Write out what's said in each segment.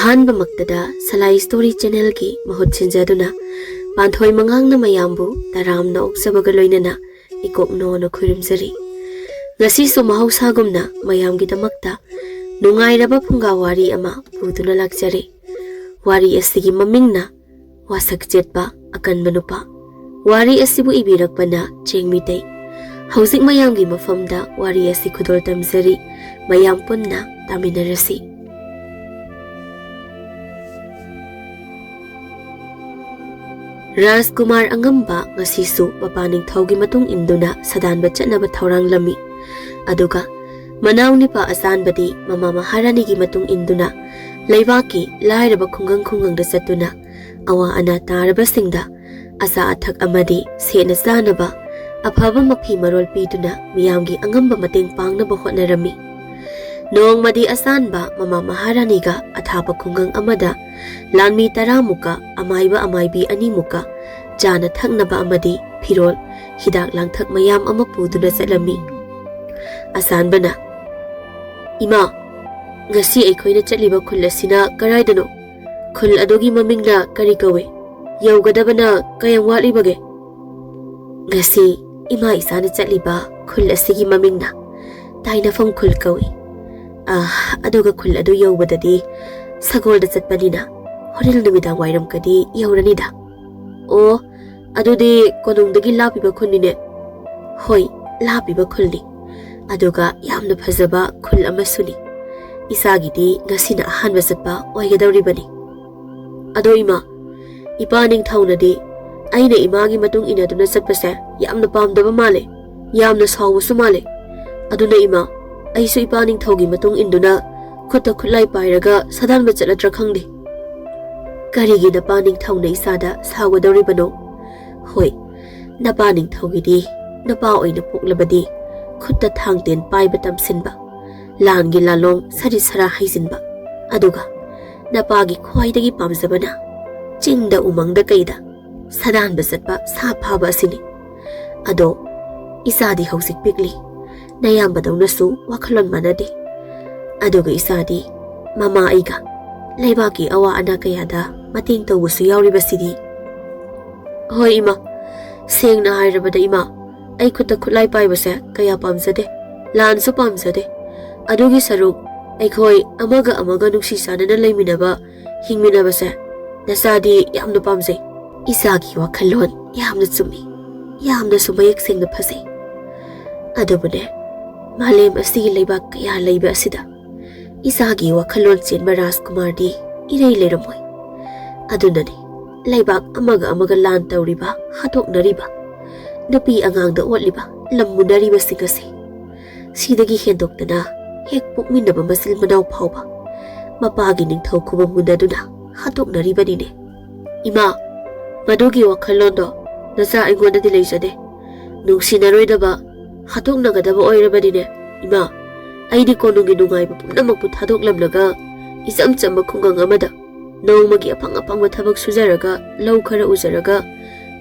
Ahanba maktada Salai Story Channel ki mahut sinjaduna Panthoi Mangang na mayambu taram na oksabaga loinana ikok no na khurimjari. Ngasi su mahausagumna mayam gidamakta nungairaba Phunga wari ama puduna lakjari. Wari asigi mamingna Wasak chetpa Akanba Nupa. Wari asibu ibirakpana Cheng Meetei. Hausik mayamgi mafamda wari asi khudol tamjari mayam punna taminarasi. Rajkumar Angamba ngasisu mapaning thawgi matung induna sadanba chatnaba thaurang lami. Aduga manaw nipa asanbadi mama maharanigi matung induna leibaki lairaba khungang da satuna awa ana tarabasingda asa athak amadi sena sanaba afaba mafi marol piduna miyamgi angamba mateng pangnaba hotnarami. Noong madi asanba mama maharaniga athapa khungang amada lanmi taramuka amayba amaybi animuka jana thaknaba amadi phirol hidak langthak mayam ama puduna chatlami. Asanbana Ima ngasi aikhoina chatliba khul asina karaidano khul adogi mamingla kari kawe yaugadabana kayam watlibage. Ngasi ima isana chatliba khul asigi mamingna tainafam khul kawe. Aduga khul adu yaubadadi sagolda chatpanina horil numida wairam kadi yauranida. O adudi konungdagi lapiba khulnine. Hoi lapiba khulni. Aduga yamna phajaba khul amasuni. Isagidi ngasina ahanba chatpa oigadawribani. Ado ima ipaning thaunadi aina imagi matung inaduna chatpase yamna pamdaba male yamna sawusu male. Aduna ima aisu ipaning thawgi matung induna khutta khulai pairaga sadanba chatladra khangde. Karigi napaning thawna isada sawadawribano. Hoi napaning thawgidi napa oina poklabadi khutta thangten paiba tamsinba langi lalong sari sara haisinba. Aduga napagi khwaidagi pamjabana chingda umangda kaida sadanba chatpa sa phaba asini. Ado isadi hausik pikli nayambadawnasu wakhalon manade. Aduga isadi mama aiga leibaki awa ana kayada mating tawusu yauribasidi. Hoi ima sengna hairabada ima ai khutta khulai paibase kaya pamjade lansu pamjade. Adugi saruk aikhoi amaga nungsi sanana leiminaba hingminabase nasadi yamna pamjai. Isagi wakhalon yamna chumi yamna sumayek sengna phasai. Adubune malem asigi leibak kaya leiba asida isagi wakhalon chenba Rajkumardi irei leramoi. Adunani leibak amaga lan tawriba hatoknariba nupi angangda otliba lammunariba sigasi sidagi hendoktana hek pokminaba masil manaw phawba mapagi ningthau khubam munaduna hatoknaribanine. Ima madugi wakhallondo nasa aingondadi leijade nungsinaroi hatoknagadaba oirabanine. Ima aidi konungi nungaiba pumnamakpu thadoklamlaga isam chamba khungang amada nongmagi apangba thabak sujaraga lau khara ujaraga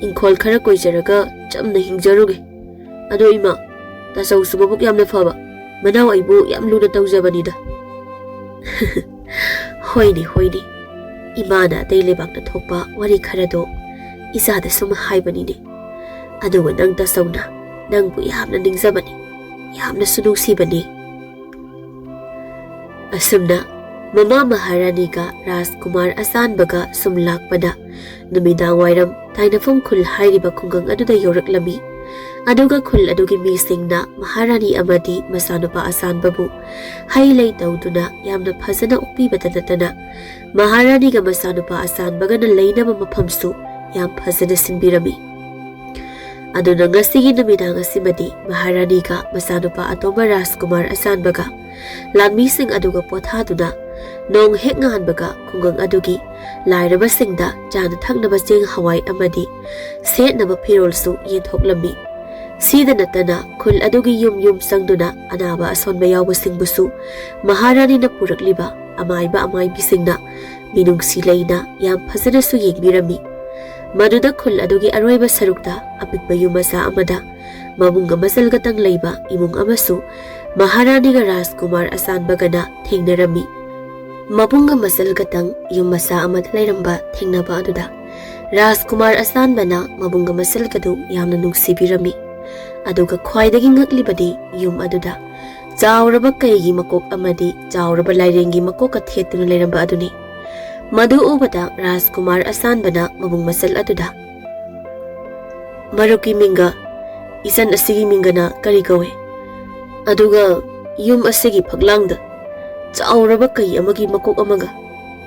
ingkhol khara koijaraga chamna hingjaruge. Ado ima tasau subabuk yamna phaba manaw aibu yam luna tawjabanida. Hoini imana teilebakna thokpa wari kharado isada sum haibanine. Aduga nang tasauna nangbu yamna ningjabani yamna sunungsibani. Asumna mama maharaniga Rajkumar asanbaga sumlakpada numidang wairam tainafum khul hairiba khungang aduda yoraklami. Aduga khul adugi misingna maharani amadi masanupa asanbabu hailay tawduna yamna phajana ukpibata natana maharaniga masanupa asanbaga na lainaba maphamsu yam phajana sinbirami. Aduna ngasigi numidang asimadi maharaniga masanupa Athouba Rajkumar asanbaga lanmising aduga pothaduna nong hek ngahanbaga khungang adugi lairabasingda jana thaknaba cheng hawai amadi setnaba phirolsu yenthoklami. Sida natana khul adugi yum sangduna anaba asonba yawbasingbusu maharani na purakliba amayba amaybisingna minungsi leina yam phajanasu yengbirami. Maduda khul adugi aroiba sarukta apikba yumasa amada mamunga masalgatang leiba imung amasu maharaniga Rajkumar asanbagana thengnarami. Mabunga masal gatang yung masa amad layramba thengnaba aduda Rajkumar asanbana mabunga masal gadu yamna nungsibirami aduga khwaidagi ngaklibadi yum aduda chauraba kaigi makok amadi chauraba lairengi makok ka thetuna layramba aduni madu ubada Rajkumar asanbana mabung masal aduda Maruki minga isan asigi mingana kari kawe aduga yum asigi paglangda chauraba kai amagi makok amaga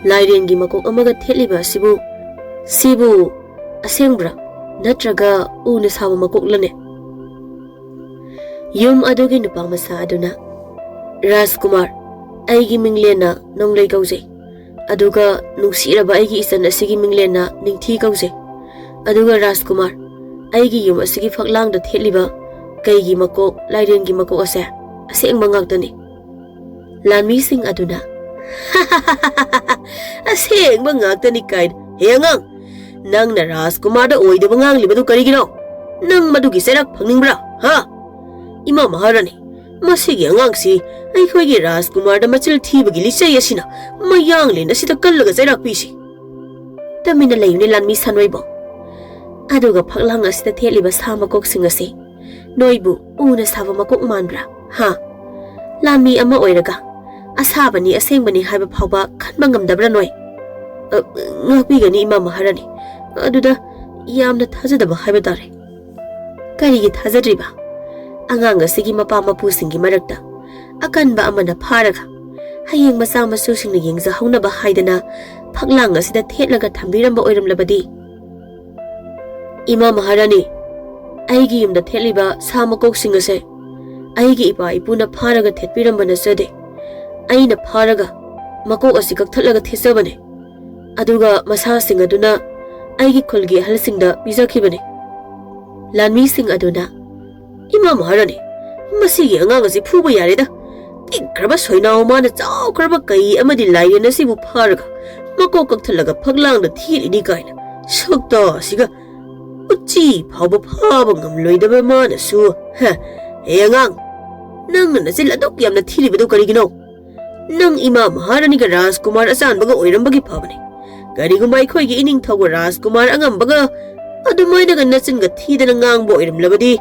lairengi makok amaga theliba sibu asengbra natraga una sawa makok lane yum adugi nupa masa aduna Rajkumar aigi minglena nonglei kauze aduga nungsiraba aigi isan asigi minglena ningthi kauze aduga Rajkumar aigi yum asigi faklangda theliba kaigi makok lairengi makok ase asengba ngakdani Lanmi sing aduna asengba ngakdani kaid hengang nang na Rajkumar da oidaba nganglibadu karigino nang madugi serak phangningbra ha ima maharani masigi angangsi aikhoigi Rajkumar da machil thibagi lichai asina mayang len asida kallaga serak pisi tamina layuni Lanmi sanoibo aduga phaklang asida theliba samakok singase noibu una sava makok manbra ha Lanmi ama oiraga asabani asengbani haiba phawba khanba ngamdabra noi ngakbigani ima maharani aduda yamna thajadaba haiba tare karigi thajadriba angang asigi mapa mapu singi marakta akanba amana pharaga hayeng masa masu singna yengza haunaba haidana phaklang asida thetlaga thambiramba oiramlabadi ima maharani aigi yumda theliba samakok singase aigi ipa ipuna pharaga thetpirambana sade aina pharaga makok asi kakthalaga thesabane aduga masa sing aduna aigi khulgi halsingda bijakhibane Lanmi sing aduna ima maharani masigi angang asi phuba yareda ikraba soinau mana chau kraba kai amadi laiyana sibu pharaga makok kakthalaga phaglangda thilini kaina sakta asiga uchi phawba phaba ngamloidaba mana su ha hengang nang na sil aduk yamna thilibadu karigino nang ima maharani ga Rajkumar asanbaga oirambagi phabane karigumba aikhoigi ining thawga Rajkumar angambaga adumaina ga nachinga thidana ngangbo oiramlabadi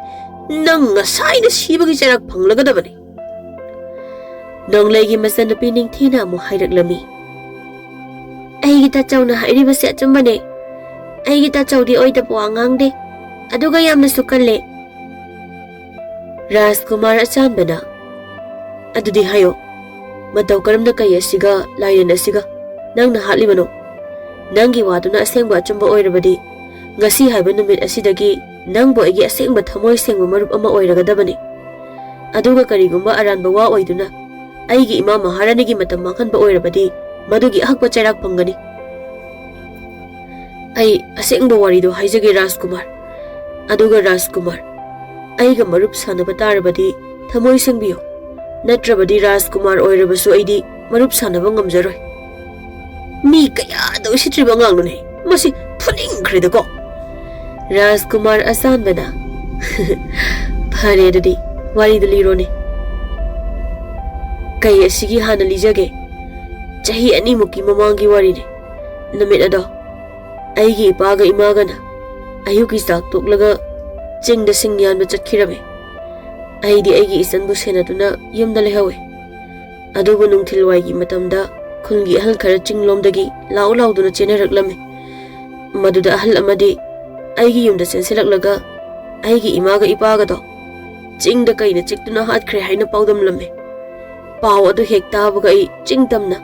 nang ngasai na sibagi charak phanglagadabane nonglaigi masana pining thina mu hairaklami aigi ta chawna hairiba se achumbane aigi ta chawdi oida po angangde aduga yamna sukalle Rajkumar asanbana adudi hayo matau karamda kai asiga lairen asiga nang na halibano nangi waduna asengba achumba oirabadi ngasi haiba numit asidagi nangbo egi asengba thamoi sengba marup ama oiragadabani aduga karigumba aranba wa oiduna aigi ima maharanigi matam manghanba oirabadi madugi ahakba chairak phangani ai asengba warido haijage Rajkumar aduga Rajkumar aiga marup sanaba tarabadi thamoi sengbiyo natrabadi Rajkumar oirabasu aidi marup sanaba ngamjaroi mi kaya do sitriba nganglune masi phuning khredako Rajkumar asanbana phare dadi wari dali rone kai asigi hana lijage chahi ani muki mamangi wari ne namit ado aigi ipaga imagana ayuki sak toklaga chingda singyan ba chatkirabe aidi aigi isanbu senaduna yumda lehawe adubu nungthilwaigi matamda khulgi ahal khara chinglomdagi lauduna chenaraklame maduda ahal amadi aigi yumda sensilaklaga aigi imaga ipaga do chingda kaina chiktuna hatkre haina paudamlame paw adu hektabuga ai chingtamna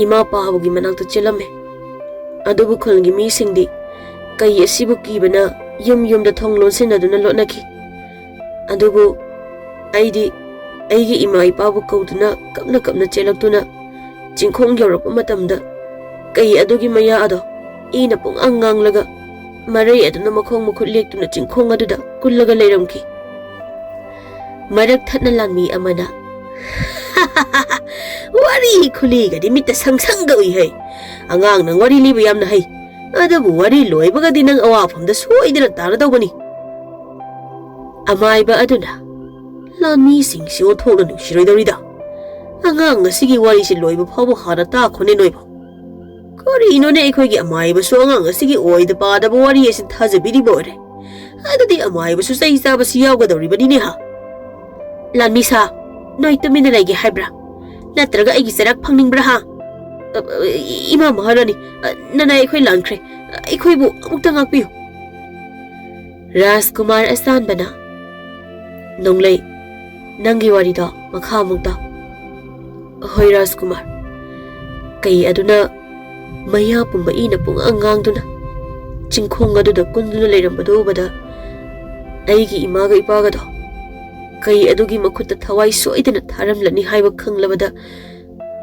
ima pabugi manakta chelame adubu khulgi mi singdi kai asibu kibana yumda thonglon senaduna lotnaki adubu aigi ima ipabu kauduna kapna chelaktuna chingkhong yorapa matamda kai adugi maya ado ina pung anganglaga marai aduna makhong mukhut lektuna chingkhong aduda kullaga leiramki marak thatna Lanmi amana wari khuli ga dimita sangsangga ui hai angang nang wari liba yamna hai adabu wari loibaga dinang awafamda soidina taradawbani amaiba aduna Lanmi sing si othokna nungsiroidorida Angang asigi wari si loiba phabu hana ta khone noibo. Kari inone ekhoi gi amai ba so angang asigi oida pa da wari esin thajabiri bore. Adadi amai ba su sai sa ba siyaw ga dori bani ne ha. Lanmi sa noi tumina lagi haibra. Natraga aigi sarak phangning bra ha. Ima maharani nana ekhoi langkhre. Ekhoi bu amukta ngakpiu. Rajkumar asan bana nonglei nangi wari da makha mukta. Hoi Rajkumar kai aduna maya pumba ina pung angang duna chingkhong adu da kunduna leirambado bada aigi imaga ipaga do kai adugi makhutta thawai soidana tharamlani haiba khanglabada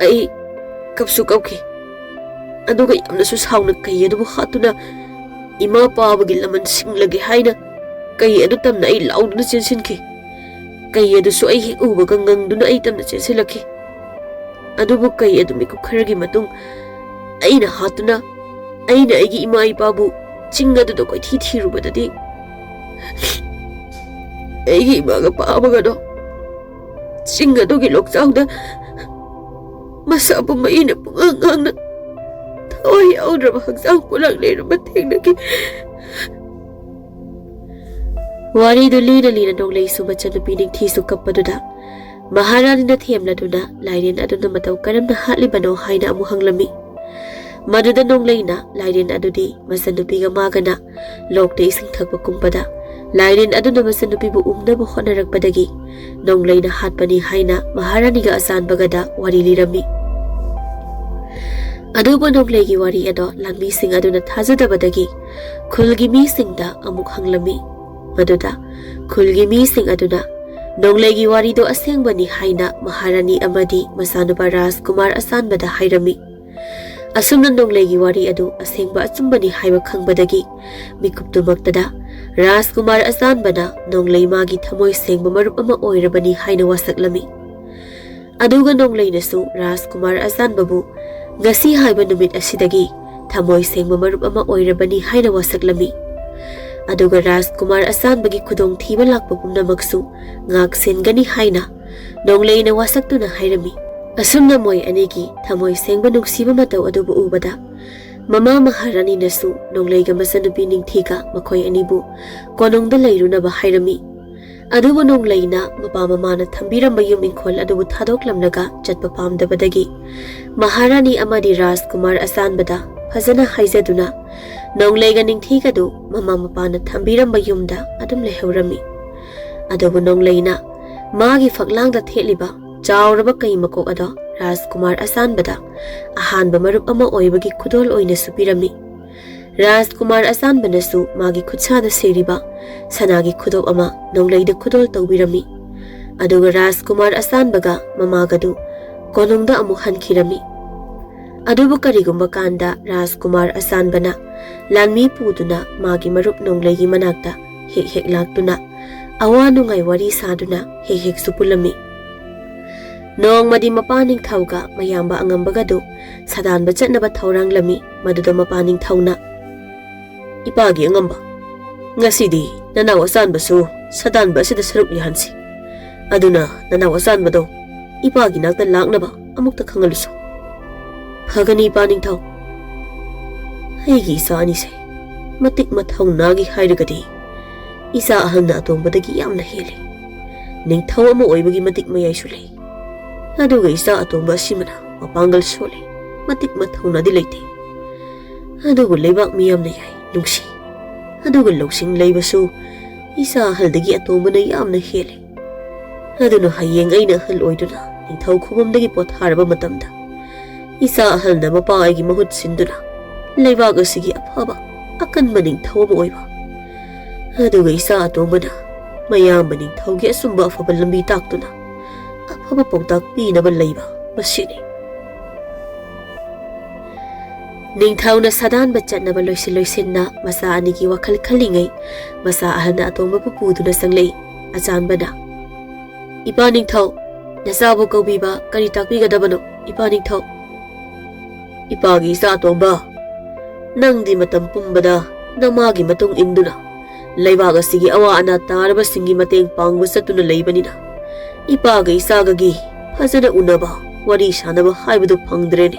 ai kapsu kauki aduga yamna su sauna kai adu hatuna ima pabagi laman singlage haina kai adu tamna ai lauduna chensinki kai adu su ai uba gangang duna ai tamna chensilaki adubu kai adu miku kharagi matung aina hatuna aina aigi ima ipabu chinga du koi thi thiru badadi aigi imaga pabaga do chinga do gi lokchau da masa bu maina pungang na thoi audra ba haksang pulang le ba thengna ki wari du lina lina dong lei su bacha nu pining thi su kapadu da Maharani na themla duna lairen aduna matau karamna hatlibano haina amu hanglami maduda nongleina lairen adudi masanupiga magana lokte ising thakpa kumpada lairen aduna masanupibu umnabu honarakpadagi nongleina hatpani haina Maharani ga asan bagada wari lirami aduba nonglegi wari ado langmi sing aduna thajadabadagi khulgi mi singda amuk hanglami maduda khulgi mi sing aduna nonglegi wari do asengbani haina Maharani amadi masanuba Rajkumar asanbada hairami asumna nonglegi wari adu asengba achumbani haiba khangbadagi mikuptu maktada Rajkumar asanbana nonglei magi thamoi sengba marup ama oirabani haina wasaklami aduga nonglei nasu Rajkumar asanbabu ngasi haiba numit asidagi thamoi sengba marup ama oirabani haina wasaklami aduga Rajkumar asanbagi khudong thiba lakpa pumnamaksu ngak sengani haina nonglei na wasaktuna hairami asumna moi anigi thamoi sengba nungsiba matau adubu ubada mama Maharani nasu nongleiga masanupi ningthiga makhoi anibu konongda leirunaba hairami adubu nongleina mapa mamana thambiramba yumingkhol adubu thadoklamnaga chatpa pamdabadagi Maharani amadi Rajkumar asanbada phajana haizaduna nongleiga ningthiga du mama mapana thambiramba yumda adum lehaurami adubu nongleina magi faklangda theliba chauraba kai makok ado Rajkumar asanbada ahanba marup ama oibagi khudol oina supirami Rajkumar asanbana su magi khutchada seriba sanagi khudop ama nongleida khudol tawbirami aduga Rajkumar asanbaga mamagadu konongda amu hankhirami adubu karigumba kanda Rajkumar asanbana lanmi puduna magi marup nongleigi manakta hek hek laktuna awanu ngai wari saduna hek hek supulami Nong madi mapaning thauga mayamba angambagadu sadanba chatnaba thaurang lami maduda mapaning thauna ipagi angamba ngasidi nanaw asanbasu sadanba sida saruk lihansi aduna nanaw asanbado ipagi nakta laknaba amukta khangalusu phagani paning thau haigi isa anise matik mathau nagi hairagadi isa ahanna atombadagi yamna hele ning thau ama oibagi matik mayai sulei aduga isa atomba simana mapangal sole matik mathauna di leite aduga leibak miyamna yai nungsi aduga loksing leibasu isa haldagi atomba na yamna hele aduna hayeng aina hal oiduna ningthau khubamdagi potharaba matamda isa halna mapa aigi mahut sinduna leibak asigi afaba akanba ningthau ama oiba aduga isa atomba na mayamba ningthaugi asumba afaba lambi taktuna afaba pongtak pinaba leiba masini ningthau na sadanba chatnaba loisinna masa anigi wakhal khalingai masa ahana atomba pupuduna sanglei achanbana ipa ningthau nasabu kaubiba kari takpigadabano ipa ningthau ipagi sa atomba nangdi matam pumbada namagi matung induna leibag asigi awa ana taraba singi mateng pangbu satuna leibanina ipaga isagagi phajana unaba wari sanaba haibadu phangdrene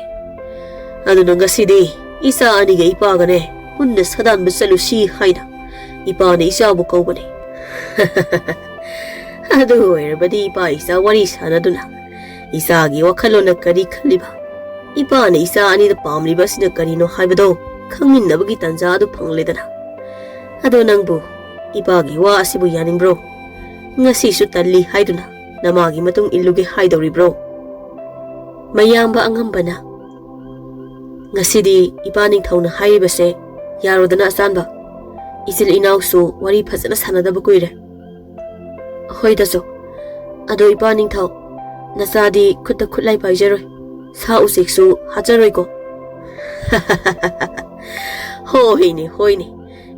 aduna ngasidi isa aniga ipagane punna sadan basalusi haina ipane isa bu kaubane adu oirabadi ipa isa wari sanaduna isa gi wakhalona kari khaliba ipane isa ani da pamliba sina karino haibado khangminnabagi tanja adu phangledana ado nangbu ipa gi wa asibu yaningbro ngasi su talli haiduna namagi matung illuge haidori bro mayamba angambana ngasidi ipaning thauna haibase yarodana asanba isil inausu wari phasana sanadaba kuire hoidaso ado ipaning thau nasadi khutta khutlai paijaroi sa usiksu hajaroi ko hoine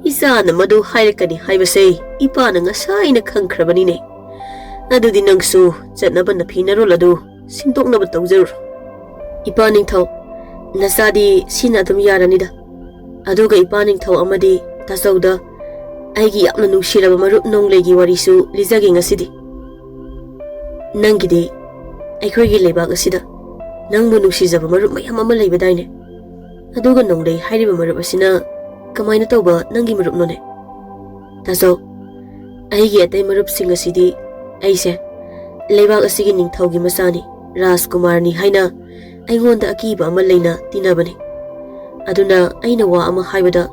isa na madu hairakani haibase ipana ngasaina khangkhrabani ne adudi nangsu chatnaba na phinarol adu sintoknaba tawjarur ipaning thau nasadi sina dum yaranida aduga ipaning thau amadi tasauda aigi yapna nushiraba marup nonglegi warisu lijagi ngasidi nangidi aikhoigi lebak asida nangbu nushijaba marup mayam ama leibadaine aduga nonglei hairiba marup asina kamaina tawba nangi marup none tasau aigi atai marup sing asidi aise lebak asigi ningthaugi masani Rajkumarni haina aingonda akiba ama leina tinabani aduna aina wa ama haibada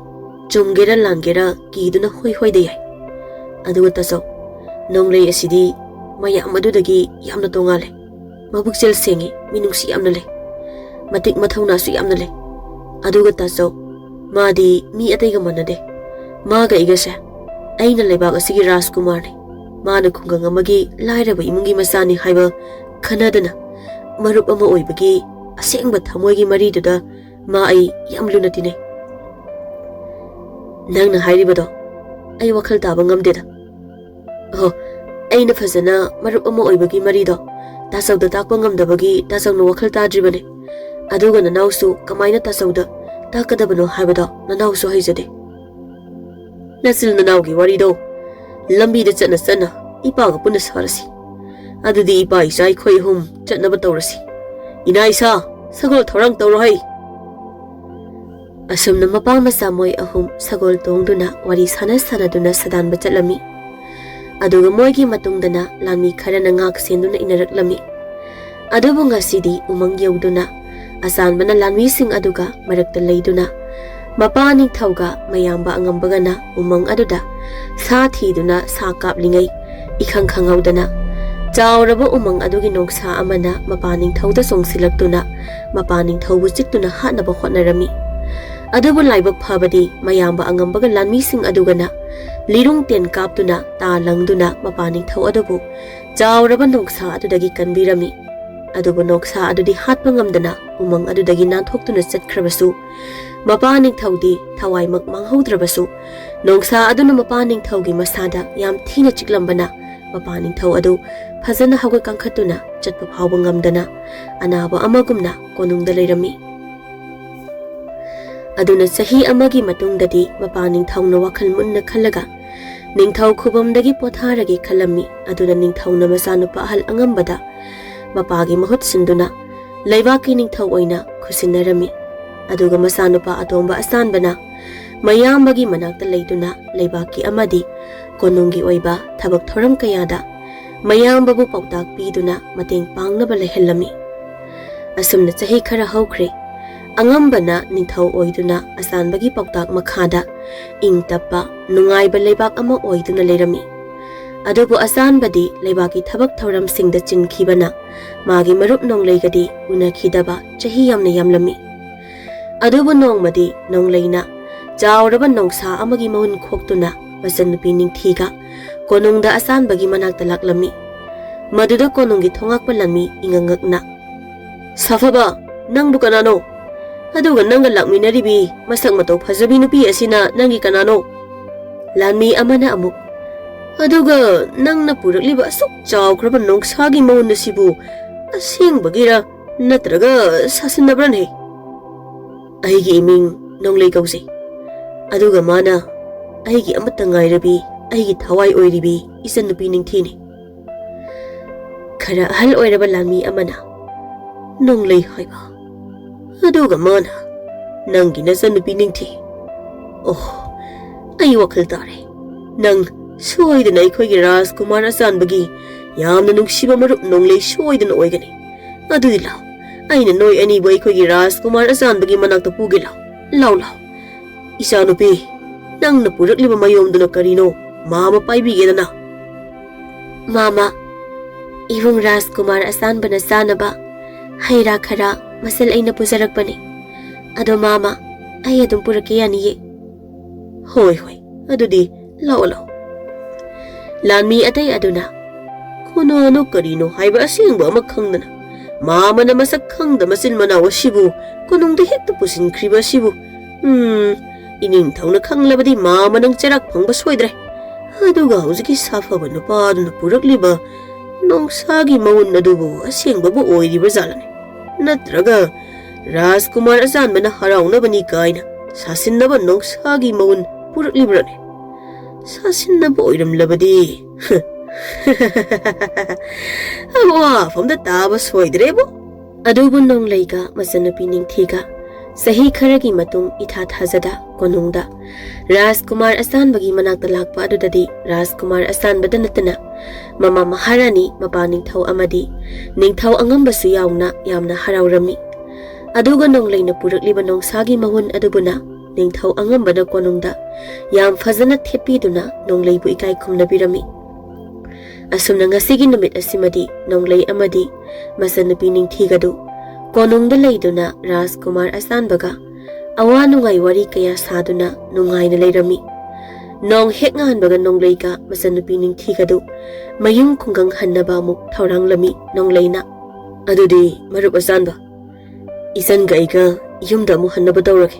chumgera langera kiduna hoi de yai aduga taso nonglei asidi mayam adudagi yamna tongale mabukchel sengi minungsi yamna le matik mathauna su yamna le aduga taso madi mi ataiga manade maga igase aina lebak asigi Rajkumarni mana khungang amagi lairaba imungi masani haiba khanadana marup ama oibagi asengba thamoigi mariduda ma ai yamluna tine nangna hairibado ai wakhal taba ngamdeda aina fazana marup ama oibagi marido tasawda takpa ngamdabagi tasawna wakhal tadribane aduga nanausu kamaina tasawda takadabano haibado nanausu haijade nasil nanaugi warido lambi da chana ipa ga puna sarasi adudi ipa isa khoi hum chatnaba tawrasi ina isa sagol thorang tawrai asumna mapang masa moi ahum sagol tongduna wari sanaduna sadan bachalami aduga moigi matungdana lami kharana ngak senduna inaraklami adubu ngasidi umang yauduna asanbana lanmi sing aduga marakta leiduna mapani thauga mayamba angambagana umang aduda sa thiduna sa kaplingai ikhang khangaudana chauraba umang adugi noksa amana mapaning thauda songsilaktuna mapaning thaubu chiktuna hanaba hotnarami adubu laibak phabadi mayamba angambaga lanmi sing adugana lirung ten kaptuna ta langduna mapaning thau adubu chauraba noksa adudagi kanbirami adubu noksa adudi hatpa ngamdana umang adudagi nanthokhtuna chatkhrabasu mapaning thaudi thawaimak manghaudrabasu nongsa aduna mapaning thaugi masada yam thina chiklambana mapaning thau adu phajana hawga kangkhatuna chatpa phawba ngamdana anaba amagumna konungda leirami aduna sahi amagi matungdadi mapaning thauna wakhal munna khallaga ningthau khubamdagi potharagi khalami aduna ningthauna masanupa hal angambada mapagi mahut sinduna leibaki ningthau oina khusinarami aduga masanupa atomba asanbana mayambagi manakta leiduna leibaki amadi konungi oiba thabak thoram kayada mayambabu pautak piduna mateng pangnaba lehellami asumna chahi khara haukhre angambana ningthau oiduna asanbagi pautak makhada ingtappa nungaiba leibak ama oiduna leirami adubu asanbadi leibaki thabak thoram singda chinkhibana magi marup nongleigadi unakhidaba chahi yamna yamlami adubu nongmadi nongleina chauraba nongsa amagi mahun khoktuna masannupi ningthiga konungda asanbagi manakta laklami maduda konungi thongakpa lami ingangakna safaba nangbu kanano aduga nanga lakminaribi masak matau phajabi nupi asina nangi kanano lami amana amuk aduga nangna purakliba asuk chawkhraba nongsagi mahun asibu asengbagira natraga sasinabranhe aigi iming nonglei kausei aduga mana aigi amata ngairabi aigi thawai oiribi isan nupi ningthini khara hal oiraba lami amana Nonglei haiba. Aduga mana. Nangi nachanupi ningthi. Oh, ai wakhal tare. Nang soidana aikhoigi Rajkumar Asanbagi yamna nungsiba marup nonglei soidana oigani. Adudi law. Aina noi ani boi aikhoigi Rajkumar Asanbagi manakta puge law. Law law. Isanupi, nangna purakliba mayomduna karino mama paibigedana. Mama, ibung Rajkumar Asanbana sanaba haira khara masal aina pujarakpani. Ado mama, ai adum purake yaniye. Hoi hoi, adudi law law. Lanmi atai aduna. Kono karino haiba asingba ama khangdana. Mama na masak khangda masin manawa sibu konongda hekta pusin kriba sibu. Ining thawna khanglabadi mama nang charak phangba soidre. Aduga hujiki safaba nupa aduna purakliba nongsagi mawun adubu asingba bu oiriba jalane. Natraga Rajkumar Asanbana haraunabani kaina sasinaba nongsagi mawun puraklibrane. Sasinaba oiramlabadi. Awa famda taba soidrebo. Adubu nongleiga masanupi ningthiga sahi kharagi matung itha thajada konungda Rajkumar Asanbagi manakta lakpa adudadi Rajkumar Asanbada natana mama maharani mapa ningthau amadi ningthau angambasu yauna yamna haraurami. Aduga nongleina purakliba nongsagi mahun adubuna ningthau angambana konungda yam fazana thepiduna nongleibu ikai khumnabirami. Asumna ngasigi numit asimadi nonglei amadi masanupi ningthigadu konungda leiduna Rajkumar Asanbaga awa nungai wari kaya saduna nungai na leirami. Nong hek nganbaga nongleiga masanupi ningthigadu mayung kungang hannaba muk thauranglami nongleina. Adudi marup Asanba isanga aiga yumda mu hannaba tawrake.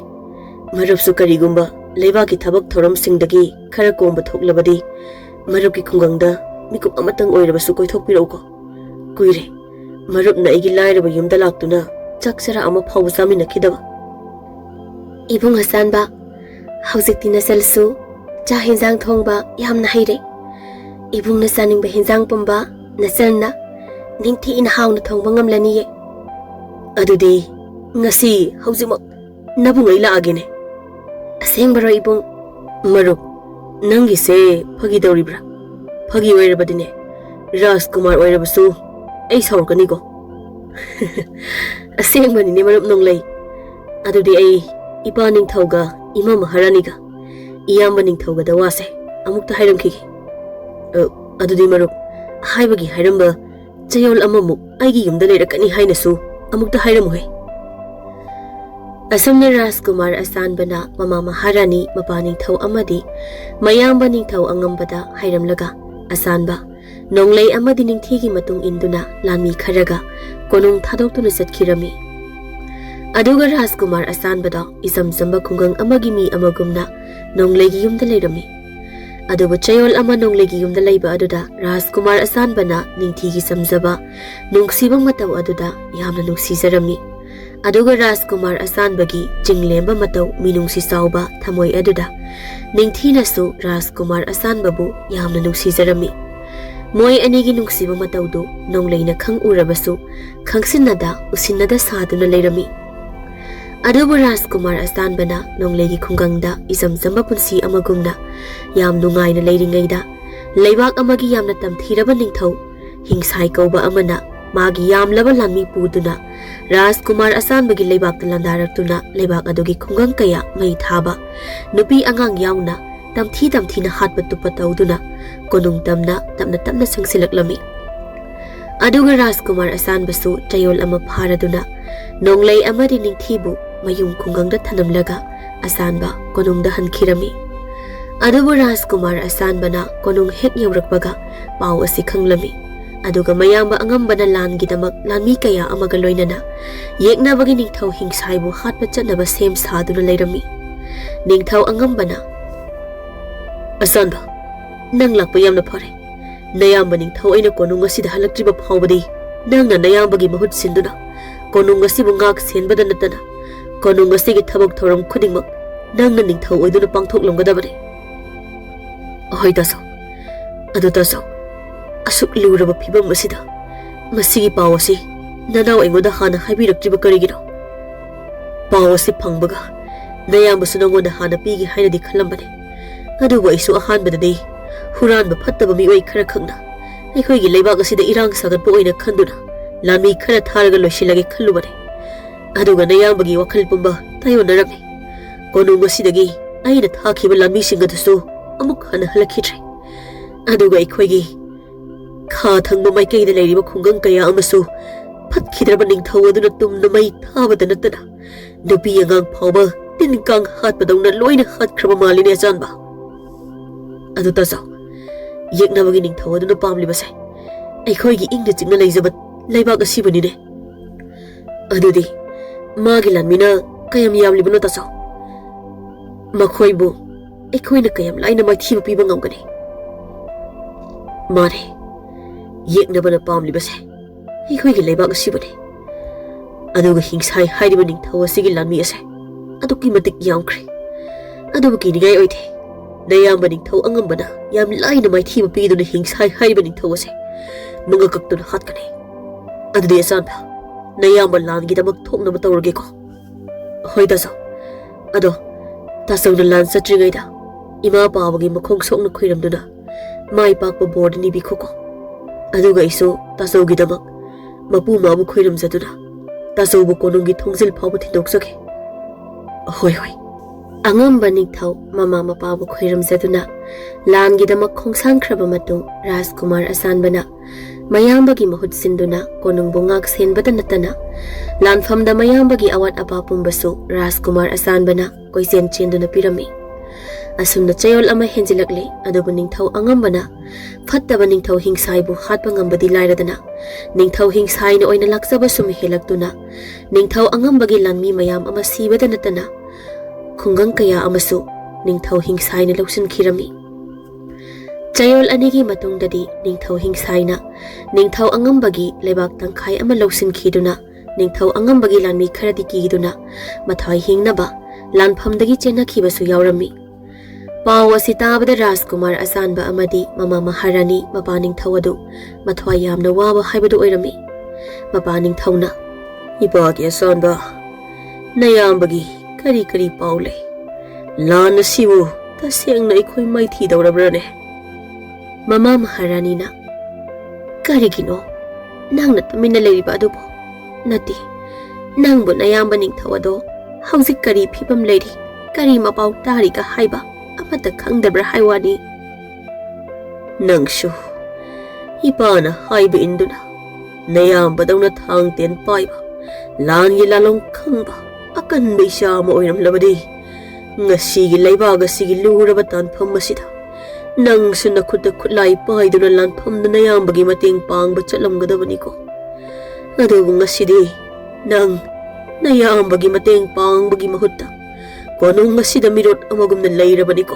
Marupsu karigumba leibaki thabak thoramsingdagi khara komba thoklabadi marupki khungangda mikup amatang oirabasu koithokpirauko. Kuire marupna aigi lairaba yumda laktuna chakchara ama phawba chaminakhidaba. Ibung Asanba haujikti nasalsu cha hinjang thongba yamna haire. Ibung na saningba hinjang pumba nasalna ningthi in hauna thongba ngamlaniye. Adudi ngasi haujimak nabungai laagene. Asengbaro ibung. Marup nangise phagi dawribra. Phagi oirabadine Rajkumar oirabasu ai saurkanigo. Asengbani marup nonglei. Adudi ai ipa ningthauga ima maharaniga iyamba ningthauga dawase amukta hairamkhigi. Adudi marup haibagi hairamba chayol amamuk aigi yumda leirakani hainasu amukta hairamuhe. Asumna Rajkumar Asanbana mama maharani mapa ningthau amadi mayamba ningthau angambada hairamlaga Asanba nonglei amadi ningthigi matung induna lanmi kharaga konung thadoktuna satkirami. Aduga Rajkumar Asanbada isamsamba khungang amagi mi amagumna nongleigi yumda leirami. Aduba chayol ama nongleigi yumda leiba aduda Rajkumar Asanbana ningthigi samjaba nungsibang matau aduda yamna nungsizarami. Aduga Rajkumar Asanbagi jinglemba matau minungsi sauba thamoi aduda ningthinasu Rajkumar Asanbabu yamna nungsizarami. Moi anigi nungsiba mataudu nongleina khang urabasu khangsinnada usinnada saduna leirami. Aduba Rajkumar Asanbana nongleigi khungangda isamsamba punsi amagumna yam nungaina leiringaida leibak amagi yamna tamthiraba ningthau hingsai kauba amana magi yamlaba lanmi puduna Rajkumar Asanbagi leibak landaratuna leibak adugi khungang kaya mai thaba nupi angang yauna tamthina hatba tupa tauduna konung tamna sangsilaklami. Aduga Rajkumar Asanbasu chayol ama pharaduna nonglei amadi ningthibu mayung khungangda thanamlaga Asanba konungda hankhirami. Aduba Rajkumar Asanbana konung hek yaurakbaga pau asi khanglami. Aduga mayamba angambana langidamak lanmi kaya amaga loinana yeknabagi ningthau hingsaibu hatpa chatnaba sem saduna leirami. Ningthau angambana Asanba nang lakpa yamna phare. Nayamba ningthau aina konung asida halaktriba phawbadi nangna nayambagi mahut sinduna konung asibu ngak senbada natana konung asigi thabak thoram khudingmak nangna ningthau oiduna pangthoklomgadabare. Ahoi taso adu taso asuk luraba phibam asida masigi pawasi nanaw aingoda hana haibiraktriba karigino paw asi phangbaga nayambasu nangoda hana pigi haina di khalambane adubu aisu ahanbadadi huranba phattaba mioi khara khangna ꯑꯩꯈꯣꯏꯒꯤ ꯂꯩꯕꯥꯛ ꯑꯁꯤꯗ ꯏꯔꯥꯡ ꯁꯥꯒꯠꯄ ꯑꯣꯏꯅ ꯈꯟꯗꯨꯅ ꯂꯥꯟꯃꯤ ꯈꯔ ꯊꯥꯔꯒ ꯂꯣꯏꯁꯤꯜꯂꯒꯦ ꯈꯜꯂꯨꯕꯅꯤ ꯑꯗꯨꯒ ꯅꯌꯥꯝꯕꯒꯤ ꯋꯥꯈꯜ ꯄꯨꯝꯕ ꯇꯥꯏꯌꯣꯟꯅꯔꯝꯃꯤ ꯀꯣꯅꯨꯡ ꯑꯁꯤꯗꯒꯤ ꯑꯩꯅ ꯊꯥꯈꯤꯕ ꯂꯥꯟꯃꯤꯁꯤꯡ ꯑꯗꯨꯁꯨ ꯑꯃꯨꯛ ꯍꯟꯅ ꯍꯜꯂꯛꯈꯤꯗ꯭ꯔꯦ ꯑꯗꯨꯒ ꯑꯩꯈꯣꯏꯒꯤ ꯈꯥ ꯊꯪꯕ ꯃꯥꯏꯀꯩꯗ ꯂꯩꯔꯤꯕ ꯈꯨꯡꯒꯪ ꯀꯌꯥ ꯑꯃꯁꯨ ꯐꯠꯈꯤꯗ꯭ꯔꯕ ꯅꯤꯡꯊꯧ ꯑꯗꯨꯅ ꯇꯨꯝꯅ ꯃꯩ ꯊꯥꯕꯗ ꯅꯠꯇꯅ ꯅꯨꯄꯤ ꯑꯉꯥꯡ ꯐꯥꯎꯕ ꯇꯤꯟ ꯀꯥꯡ ꯍꯥꯠꯄꯗꯧꯅ ꯂꯣꯏꯅ ꯍꯥꯠꯈ꯭ꯔꯕ ꯃꯥꯜꯂꯤꯅꯦ ꯑꯆꯥꯟꯕ ꯑꯗꯨ ꯇꯥꯖꯧ ꯌꯦꯛꯅꯕꯒꯤ ꯅꯤꯡꯊꯧ ꯑꯗꯨꯅ ꯄꯥꯝꯂꯤꯕꯁꯦ ꯑꯩꯈꯣꯏꯒꯤ ꯏꯪꯅ ꯆꯤꯛꯅ ꯂꯩꯖꯕ ꯂꯩꯕꯥꯛ ꯑꯁꯤꯕꯨꯅꯤꯅꯦ ꯑꯗꯨꯗꯤ ꯃꯥꯒꯤ ꯂꯥꯟꯃꯤꯅ ꯀꯌꯥꯝ ꯌꯥꯝꯂꯤꯕꯅꯣ ꯇꯥꯆꯧ ꯃꯈꯣꯏꯕꯨ ꯑꯩꯈꯣꯏꯅ ꯀꯌꯥꯝ ꯂꯥꯏꯅ ꯃꯥꯏꯊꯤꯕ ꯄꯤꯕ ꯉꯝꯒꯅꯤ ꯃꯥꯅꯦ ꯌꯦꯛꯅꯕꯅ ꯄꯥꯝꯂꯤꯕꯁꯦ ꯑꯩꯈꯣꯏꯒꯤ ꯂꯩꯕꯥꯛ ꯑꯁꯤꯕꯨꯅꯤ ꯑꯗꯨꯒ ꯍꯤꯡꯁꯥꯏ ꯍꯥꯏꯔꯤꯕ ꯅꯤꯡꯊꯧ ꯑꯁꯤꯒꯤ ꯂꯥꯟꯃꯤ ꯑꯁꯦ ꯑꯗꯨꯛꯀꯤ ꯃꯇꯤꯛ ꯌꯥꯝꯈ꯭ꯔꯦ ꯑꯗꯨꯕꯨ ꯀꯤꯅꯤꯡꯉꯥꯏ ꯑꯣꯏꯗꯦ ꯅꯌꯥꯝꯕ ꯅꯤꯡꯊꯧ ꯑꯉꯝꯕꯅ ꯌꯥꯝ ꯂꯥꯏꯅ ꯃꯥꯏꯊꯤꯕ ꯄꯤꯗꯨꯅ ꯍꯤꯡꯁꯥꯏ ꯍꯥꯏꯔꯤꯕ ꯅꯤꯡꯊꯧ ꯑꯁꯦ ꯃꯉ ꯀꯛꯇꯨꯅ ꯍꯥꯠꯀꯅꯤ ꯑꯗꯨꯗꯤ ꯑꯆꯥꯟꯕ ꯅꯌꯥꯝꯕ ꯂꯥꯟꯒꯤꯗꯃꯛ ꯊꯣꯛꯅꯕ ꯇꯧꯔꯒꯦꯀꯣ ꯍꯣꯏ ꯇꯥꯆꯧ ꯑꯗꯣ ꯇꯥꯆꯧꯅ ꯂꯥꯟ ꯆꯠꯇ꯭ꯔꯤꯉꯩꯗ ꯏꯃꯥ ꯄꯥꯕꯒꯤ ꯃꯈꯣꯡ ꯁꯣꯛꯅ ꯈꯨꯏꯔꯝꯗꯨꯅ ꯃꯥꯏ ꯄꯥꯛꯄ ꯕꯣꯔꯗ ꯅꯤꯕꯤꯈꯣꯀꯣ ꯑꯗꯨꯒ ꯑꯩꯁꯨ ꯇꯥꯆꯧꯒꯤꯗꯃꯛ ꯃꯄꯨ ꯃꯥꯕꯨ ꯈꯨꯏꯔꯝꯖꯗꯨꯅ ꯇꯥꯆꯧꯕꯨ ꯀꯣꯅꯨꯡꯒꯤ ꯊꯣꯡꯖꯤꯜ ꯐꯥꯎꯕ ꯊꯤꯟꯗꯣꯛꯆꯒꯦ ꯍꯣꯏ ꯍꯣꯏ ꯑꯉꯝꯕ ꯅꯤꯡꯊꯧ ꯃꯃꯥ ꯃꯄꯥꯕꯨ ꯈꯨꯏꯔꯝꯖꯗꯨꯅ ꯂꯥꯟꯒꯤꯗꯃꯛ ꯈꯣꯡꯁꯥꯟꯈ꯭ꯔꯕ ꯃꯇꯨꯡ ꯔꯥꯖꯀꯨꯃꯥꯔ ꯑꯁꯥꯟꯕꯅ ꯃꯌꯥꯝꯕꯒꯤ ꯃꯍꯨꯠ ꯁꯤꯟꯗꯨꯅ ꯀꯣꯅꯨꯡꯕꯨ ꯉꯥꯛ ꯁꯦꯟꯕꯇ ꯅꯠꯇꯅ ꯂꯥꯟꯐꯝꯗ ꯃꯌꯥꯝꯕꯒꯤ ꯑꯋꯥꯠ ꯑꯄꯥ ꯄꯨꯝꯕꯁꯨ ꯔꯥꯖꯀꯨꯃꯥꯔ ꯑꯁꯥꯟꯕꯅ ꯀꯣꯏꯆꯦꯟ ꯆꯦꯟꯗꯨꯅ ꯄꯤꯔꯝꯃꯤ ꯑꯁꯨꯝꯅ ꯆꯌꯣꯜ ꯑꯃ ꯍꯦꯟꯖꯤꯜꯂꯛꯂꯦ ꯑꯗꯨꯕꯨ ꯅꯤꯡꯊꯧ ꯑꯉꯝꯕꯅ ꯐꯠꯇꯕ ꯅꯤꯡꯊꯧ ꯍꯤꯡꯁꯥꯏꯕꯨ ꯍꯥꯠꯄ ꯉꯝꯕꯗꯤ ꯂꯥꯏꯔꯗꯅ ꯅꯤꯡꯊꯧ ꯍꯤꯡꯁꯥꯏꯅ ꯑꯣꯏꯅ ꯂꯥꯛꯆꯕ ꯁꯨꯝ ꯍꯦꯜꯂꯛꯇꯨꯅ ꯅꯤꯡꯊꯧ ꯑꯉꯝꯕꯒꯤ ꯂꯥꯟꯃꯤ ꯃꯌꯥꯝ ꯑꯃ ꯁꯤꯕꯇ ꯅꯠꯇꯅ ꯈꯨꯡꯒꯪ ꯀꯌꯥ ꯑꯃꯁꯨ ꯅꯤꯡꯊꯧ ꯍꯤꯡꯁꯥꯏꯅ ꯂꯧꯁꯤꯟꯈꯤꯔꯝꯃꯤ ꯆꯌꯣꯜ ꯑꯅꯤꯒꯤ ꯃꯇꯨꯡꯗꯗꯤ ꯅꯤꯡꯊꯧ ꯍꯤꯡꯁꯥꯏꯅ ꯅꯤꯡꯊꯧ ꯑꯉꯝꯕꯒꯤ ꯂꯩꯕꯥꯛ ꯇꯪꯈꯥꯏ ꯑꯃ ꯂꯧꯁꯤꯟꯈꯤꯗꯨꯅ ꯅꯤꯡꯊꯧ ꯑꯉꯝꯕꯒꯤ ꯂꯥꯟꯃꯤ ꯈꯔꯗꯤ ꯀꯤꯗꯨꯅ ꯃꯊ꯭ꯋꯥꯏ ꯍꯤꯡꯅꯕ ꯂꯥꯟꯐꯝꯗꯒꯤ ꯆꯦꯟꯅꯈꯤꯕꯁꯨ ꯌꯥꯎꯔꯝꯃꯤ ꯄꯥꯎ ꯑꯁꯤ ꯇꯥꯕꯗ ꯔꯥꯖꯀꯨꯃꯥꯔ ꯑꯁꯥꯟꯕ ꯑꯃꯗꯤ ꯃꯃꯥ ꯃꯍꯥꯔꯥꯅꯤ ꯃꯄꯥ ꯅꯤꯡꯊꯧ ꯑꯗꯨ ꯃꯊ꯭ꯋꯥꯏ ꯌꯥꯝꯅ ꯋꯥꯕ ꯍꯥꯏꯕꯗꯨ ꯑꯣꯏꯔꯝꯃꯤ ꯃꯄꯥ ꯅꯤꯡꯊꯧꯅ ꯏꯄꯥꯒꯤ ꯑꯁꯥꯟꯕ ꯅꯌꯥꯝꯕꯒꯤ ꯀꯔꯤ ꯀꯔꯤ ꯄꯥꯎ ꯂꯩ ꯂꯥꯟ ꯑꯁꯤꯕꯨ ꯇꯁꯦꯡꯅ ꯑꯩꯈꯣꯏ ꯃꯥꯏꯊꯤꯗꯧꯔꯕ꯭ꯔꯅꯦ ꯃꯃꯥ ꯃꯍꯥꯔꯥꯅꯤꯅ ꯀꯔꯤꯒꯤꯅꯣ ꯅꯪꯅ ꯇꯨꯃꯤꯟꯅ ꯂꯩꯔꯤꯕ ꯑꯗꯨꯕꯨ ꯅꯠꯇꯦ ꯅꯪꯕꯨ ꯅꯌꯥꯝꯕ ꯅꯤꯡꯊꯧ ꯑꯗꯣ ꯍꯧꯖꯤꯛ ꯀꯔꯤ ꯐꯤꯕꯝ ꯂꯩꯔꯤ ꯀꯔꯤ ꯃꯄꯥꯎ ꯇꯥꯔꯤꯒ ꯍꯥꯏꯕ ꯑꯃꯠꯇ ꯈꯪꯗꯕ꯭ꯔꯥ ꯍꯥꯏ ꯋꯥꯅꯤ ꯅꯪꯁꯨ ꯏꯄꯥꯅ ꯍꯥꯏꯕ ꯏꯟꯗꯨꯅ ꯅꯌꯥꯝꯕꯗꯧꯅ ꯊꯥꯡ ꯇꯦꯟ ꯄꯥꯏꯕ ꯂꯥꯟꯒꯤ ꯂꯥꯂꯣꯡ ꯈꯪꯕ ꯑꯀꯟꯕ ꯏꯆꯥ ꯑꯃ ꯑꯣꯏꯔꯝꯂꯕꯗꯤ ꯉꯁꯤꯒꯤ ꯂꯩꯕꯥꯛ ꯑꯁꯤꯒꯤ ꯂꯨꯔꯕ ꯇꯥꯟꯐꯝ ꯑꯁꯤꯗ ꯅꯪꯁꯨ ꯅꯈꯨꯠꯇ ꯈꯨꯠꯂꯥꯏ ꯄꯥꯏꯗꯨꯅ ꯂꯥꯟꯐꯝꯗ ꯅꯌꯥꯝꯕꯒꯤ ꯃꯇꯦꯡ ꯄꯥꯡꯕ ꯆꯠꯂꯝꯒꯗꯕꯅꯤꯀꯣ ꯑꯗꯨꯕꯨ ꯉꯁꯤꯗꯤ ꯅꯪ ꯅꯌꯥꯝꯕꯒꯤ ꯃꯇꯦꯡ ꯄꯥꯡꯕꯒꯤ ꯃꯍꯨꯠꯇ ꯀꯣꯅꯨꯡ ꯑꯁꯤꯗ ꯃꯤꯔꯣꯠ ꯑꯃꯒꯨꯝꯅ ꯂꯩꯔꯕꯅꯤꯀꯣ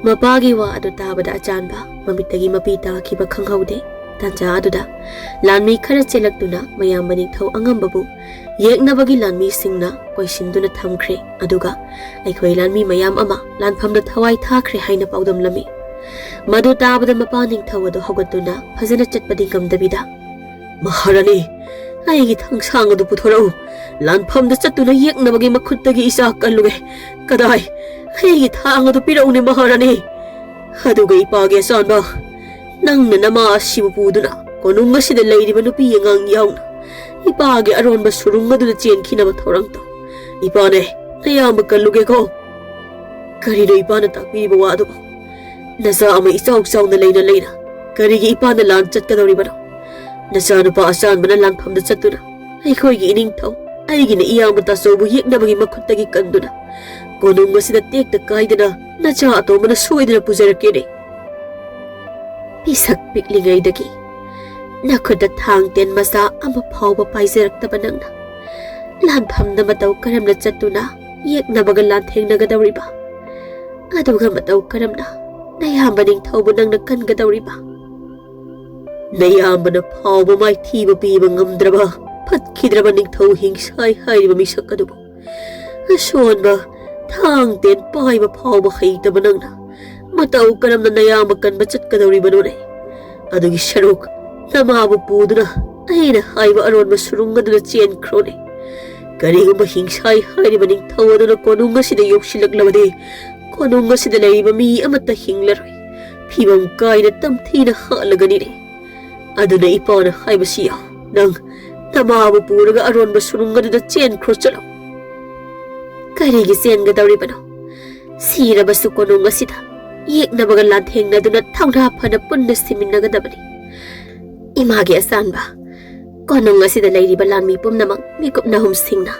ꯃꯄꯥꯒꯤ ꯋꯥ ꯑꯗꯨ ꯇꯥꯕꯗ ꯑꯆꯥꯟꯕ ꯃꯃꯤꯠꯇꯒꯤ ꯃꯄꯤ ꯇꯥꯈꯤꯕ ꯈꯪꯍꯧꯗꯦ ꯇꯥꯟꯖꯥ ꯑꯗꯨꯗ ꯂꯥꯟꯃꯤ ꯈꯔ ꯆꯦꯜꯂꯛꯇꯨꯅ ꯃꯌꯥꯝꯕ ꯅꯤꯡꯊꯧ ꯑꯉꯝꯕꯕꯨ ꯌꯦꯛꯅꯕꯒꯤ ꯂꯥꯟꯃꯤꯁꯤꯡꯅ ꯀꯣꯏꯁꯤꯟꯗꯨꯅ ꯊꯝꯈ꯭ꯔꯦ ꯑꯗꯨꯒ ꯑꯩꯈꯣꯏ ꯂꯥꯟꯃꯤ ꯃꯌꯥꯝ ꯑꯃ ꯂꯥꯟꯐꯝꯗ ꯊꯋꯥꯏ ꯊꯥꯈ꯭ꯔꯦ ꯍꯥꯏꯅ ꯄꯥꯎꯗꯝꯂꯝꯃꯤ ꯃꯗꯨ ꯇꯥꯕꯗ ꯃꯄꯥ ꯅꯤꯡꯊꯧ ꯑꯗꯨ ꯍꯧꯒꯠꯇꯨꯅ ꯐꯖꯅ ꯆꯠꯄꯗꯤ ꯉꯝꯗꯕꯤꯗ ꯃꯍꯥꯔꯥꯅꯤ ꯑꯩꯒꯤ ꯊꯥꯡꯁꯥꯡ ꯑꯗꯨ ꯄꯨꯊꯣꯔꯛꯎ ꯂꯥꯟꯐꯝꯗ ꯆꯠꯇꯨꯅ ꯌꯦꯛꯅꯕꯒꯤ ꯃꯈꯨꯠꯇꯒꯤ ꯏꯆꯥ ꯀꯜꯂꯨꯒꯦ ꯀꯗꯥꯏ ꯑꯩꯒꯤ ꯊꯥꯡ ꯑꯗꯨ ꯄꯤꯔꯛꯎꯅꯦ ꯃꯍꯥꯔꯥꯅꯤ ꯑꯗꯨꯒ ꯏꯄꯥꯒꯤ ꯑꯆꯥꯟꯕ ꯅꯪꯅ ꯅꯃꯥ ꯑꯁꯤꯕꯨ ꯄꯨꯗꯨꯅ ꯀꯣꯅꯨꯡ ꯑꯁꯤꯗ ꯂꯩꯔꯤꯕ ꯅꯨꯄꯤ ꯑꯉꯥꯡ ꯌꯥꯎꯅ ꯏꯄꯥꯒꯤ ꯑꯔꯣꯟꯕ ꯁꯨꯔꯨꯡ ꯑꯗꯨꯗ ꯆꯦꯟꯈꯤꯅꯕ ꯊꯧꯔꯥꯡ ꯇꯧ ꯏꯄꯥꯅꯦ ꯅꯌꯥꯝꯕ ꯀꯜꯂꯨꯒꯦꯀꯣ ꯀꯔꯤꯅꯣ ꯏꯄꯥꯅ ꯇꯥꯛꯄꯤꯔꯤꯕ ꯋꯥ ꯑꯗꯨꯕꯨ ꯅꯆꯥ ꯑꯃ ꯏꯆꯥꯎ ꯆꯥꯎꯅ ꯂꯩꯅ ꯀꯔꯤꯒꯤ ꯏꯄꯥꯅ ꯂꯥꯟ ꯆꯠꯀꯗꯧꯔꯤꯕꯅꯣ ꯅꯆꯥꯅꯨꯄꯥ ꯑꯆꯥꯟꯕꯅ ꯂꯥꯟꯐꯝꯗ ꯆꯠꯇꯨꯅ ꯑꯩꯈꯣꯏꯒꯤ ꯏꯅꯤꯡꯊꯧ ꯑꯩꯒꯤꯅ ꯏꯌꯥꯝꯕ ꯇꯥꯆꯧꯕꯨ ꯌꯦꯛꯅꯕꯒꯤ ꯃꯈꯨꯠꯇꯒꯤ ꯀꯟꯗꯨꯅ ꯀꯣꯅꯨꯡ ꯑꯁꯤꯗ ꯇꯦꯛꯇ ꯀꯥꯏꯗꯅ ꯅꯆꯥ ꯑꯇꯣꯝꯕꯅ ꯁꯣꯏꯗꯅ ꯄꯨꯖꯔꯛꯀꯦꯅꯦ ꯄꯤꯁꯛ ꯄꯤꯛꯂꯤꯉꯩꯗꯒꯤ ꯅꯈꯨꯠꯇ ꯊꯥꯡ ꯇꯦꯟ ꯃꯆꯥ ꯑꯃ ꯐꯥꯎꯕ ꯄꯥꯏꯖꯔꯛꯇꯕ ꯅꯪꯅ ꯂꯥꯟꯐꯝꯗ ꯃꯇꯧ ꯀꯔꯝꯅ ꯆꯠꯇꯨꯅ ꯌꯦꯛꯅꯕꯒ ꯂꯥꯟꯊꯦꯡꯅꯒꯗꯧꯔꯤꯕ ꯑꯗꯨꯒ ꯃꯇꯧ ꯀꯔꯝꯅ ꯅꯌꯥꯝꯕ ꯅꯤꯡꯊꯧꯕꯨ ꯅꯪꯅ ꯀꯟꯒꯗꯧꯔꯤꯕ ꯅꯌꯥꯝꯕꯅ ꯐꯥꯎꯕ ꯃꯥꯏꯊꯤꯕ ꯄꯤꯕ ꯉꯝꯗ꯭ꯔꯕ ꯐꯠꯈꯤꯗ꯭ꯔꯕ ꯅꯤꯡꯊꯧ ꯍꯤꯡꯁꯥꯏ ꯍꯥꯏꯔꯤꯕ ꯃꯤꯁꯛ ꯑꯗꯨꯕꯨ ꯑꯁꯣꯟꯕ ꯊꯥꯡ ꯇꯦꯟ ꯄꯥꯏꯕ ꯐꯥꯎꯕ ꯍꯩꯇꯕ ꯅꯪꯅ ꯃꯇꯧ ꯀꯔꯝꯅ ꯅꯌꯥꯝꯕ ꯀꯟꯕ ꯆꯠꯀꯗꯧꯔꯤꯕꯅꯣꯅꯦ ꯑꯗꯨꯒꯤ ꯁꯔꯨꯛ ꯅꯃꯥꯕꯨ ꯄꯨꯗꯨꯅ ꯑꯩꯅ ꯍꯥꯏꯕ ꯑꯔꯣꯟꯕ ꯁꯨꯔꯨꯡ ꯑꯗꯨꯗ ꯆꯦꯟꯈ꯭ꯔꯣꯅꯦ ꯀꯔꯤꯒꯨꯝꯕ ꯍꯤꯡꯁꯥꯏ ꯍꯥꯏꯔꯤꯕ ꯅꯤꯡꯊꯧ ꯑꯗꯨꯅ ꯀꯣꯅꯨꯡ ꯑꯁꯤꯗ ꯌꯧꯁꯤꯜꯂꯛꯂꯕꯗꯤ ꯀꯣꯅꯨꯡ ꯑꯁꯤꯗ ꯂꯩꯔꯤꯕ ꯃꯤ ꯑꯃꯠꯇ ꯍꯤꯡꯂꯔꯣꯏ ꯐꯤꯕꯝ ꯀꯥꯏꯅ ꯇꯝꯊꯤꯅ ꯍꯥꯠꯂꯒꯅꯤꯅꯦ ꯑꯗꯨꯅ ꯏꯄꯥꯅ ꯍꯥꯏꯕꯁꯤ ꯌꯥꯎ ꯅꯪ ꯅꯃꯥꯕꯨ ꯄꯨꯔꯒ ꯑꯔꯣꯟꯕ ꯁꯨꯔꯨꯡ ꯑꯗꯨꯗ ꯆꯦꯟꯈ꯭ꯔꯣ ꯆꯠꯂꯣ ꯀꯔꯤꯒꯤ ꯆꯦꯟꯒꯗꯧꯔꯤꯕꯅꯣ ꯁꯤꯔꯕꯁꯨ ꯀꯣꯅꯨꯡ ꯑꯁꯤꯗ ꯌꯦꯛꯅꯕꯒ ꯂꯥꯟꯊꯦꯡꯅꯗꯨꯅ ꯊꯧꯅꯥ ꯐꯅ ꯄꯨꯟꯅ ꯁꯤꯃꯤꯟꯅꯒꯗꯕꯅꯤ ꯏꯃꯥꯒꯤ ꯑꯆꯥꯟꯕ ꯀꯣꯅꯨꯡ ꯑꯁꯤꯗ ꯂꯩꯔꯤꯕ ꯂꯥꯟꯃꯤ ꯄꯨꯝꯅꯃꯛ ꯃꯤꯀꯨꯞ ꯅꯥꯍꯨꯝꯁꯤꯡꯅ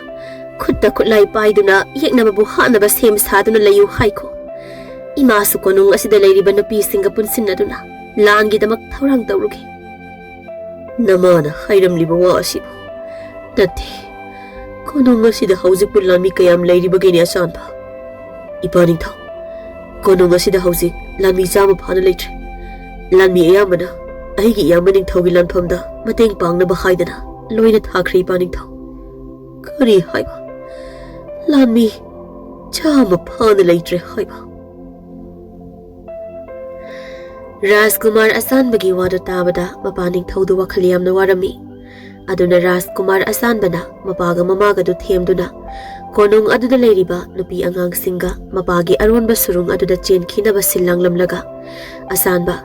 ꯈꯨꯠꯇ ꯈꯨꯠꯂꯥꯏ ꯄꯥꯏꯗꯨꯅ ꯌꯦꯛꯅꯕꯕꯨ ꯍꯥꯠꯅꯕ ꯁꯦꯝ ꯁꯥꯗꯨꯅ ꯂꯩꯌꯨ ꯍꯥꯏꯈꯣ 이마수 고농 아시다 레이리바 누피싱가 분신나두나 랑기다막 타우랑 떠오르게 나마나 하이람리바 와시보 나티 고농 아시다 하우직 불람이 그얌 레이리바게니 아산바 이바닝타 고농 아시다 하우직 람이 자마 파나 레이트리 람이 에야마나 아이기 야마닝 타우기 란팜다 마땡 빵나바 하이다나 로이나 타크리 이바닝타 그리 하이바 람이 자마 파나 레이트리 하이바 राजकुमार असानबगी वादो ताबदा मपानिंग थौदु वखल यामना वारमी अदुना राजकुमार असानबना मपागा ममागदु थेमदुना कोनुंग अदुदा लेरिबा नुपी अंगांग सिंगा मपागी अरोनबा सुरुंग अदुदा चेनखिनबा सिल्लांगलमलगा असानबा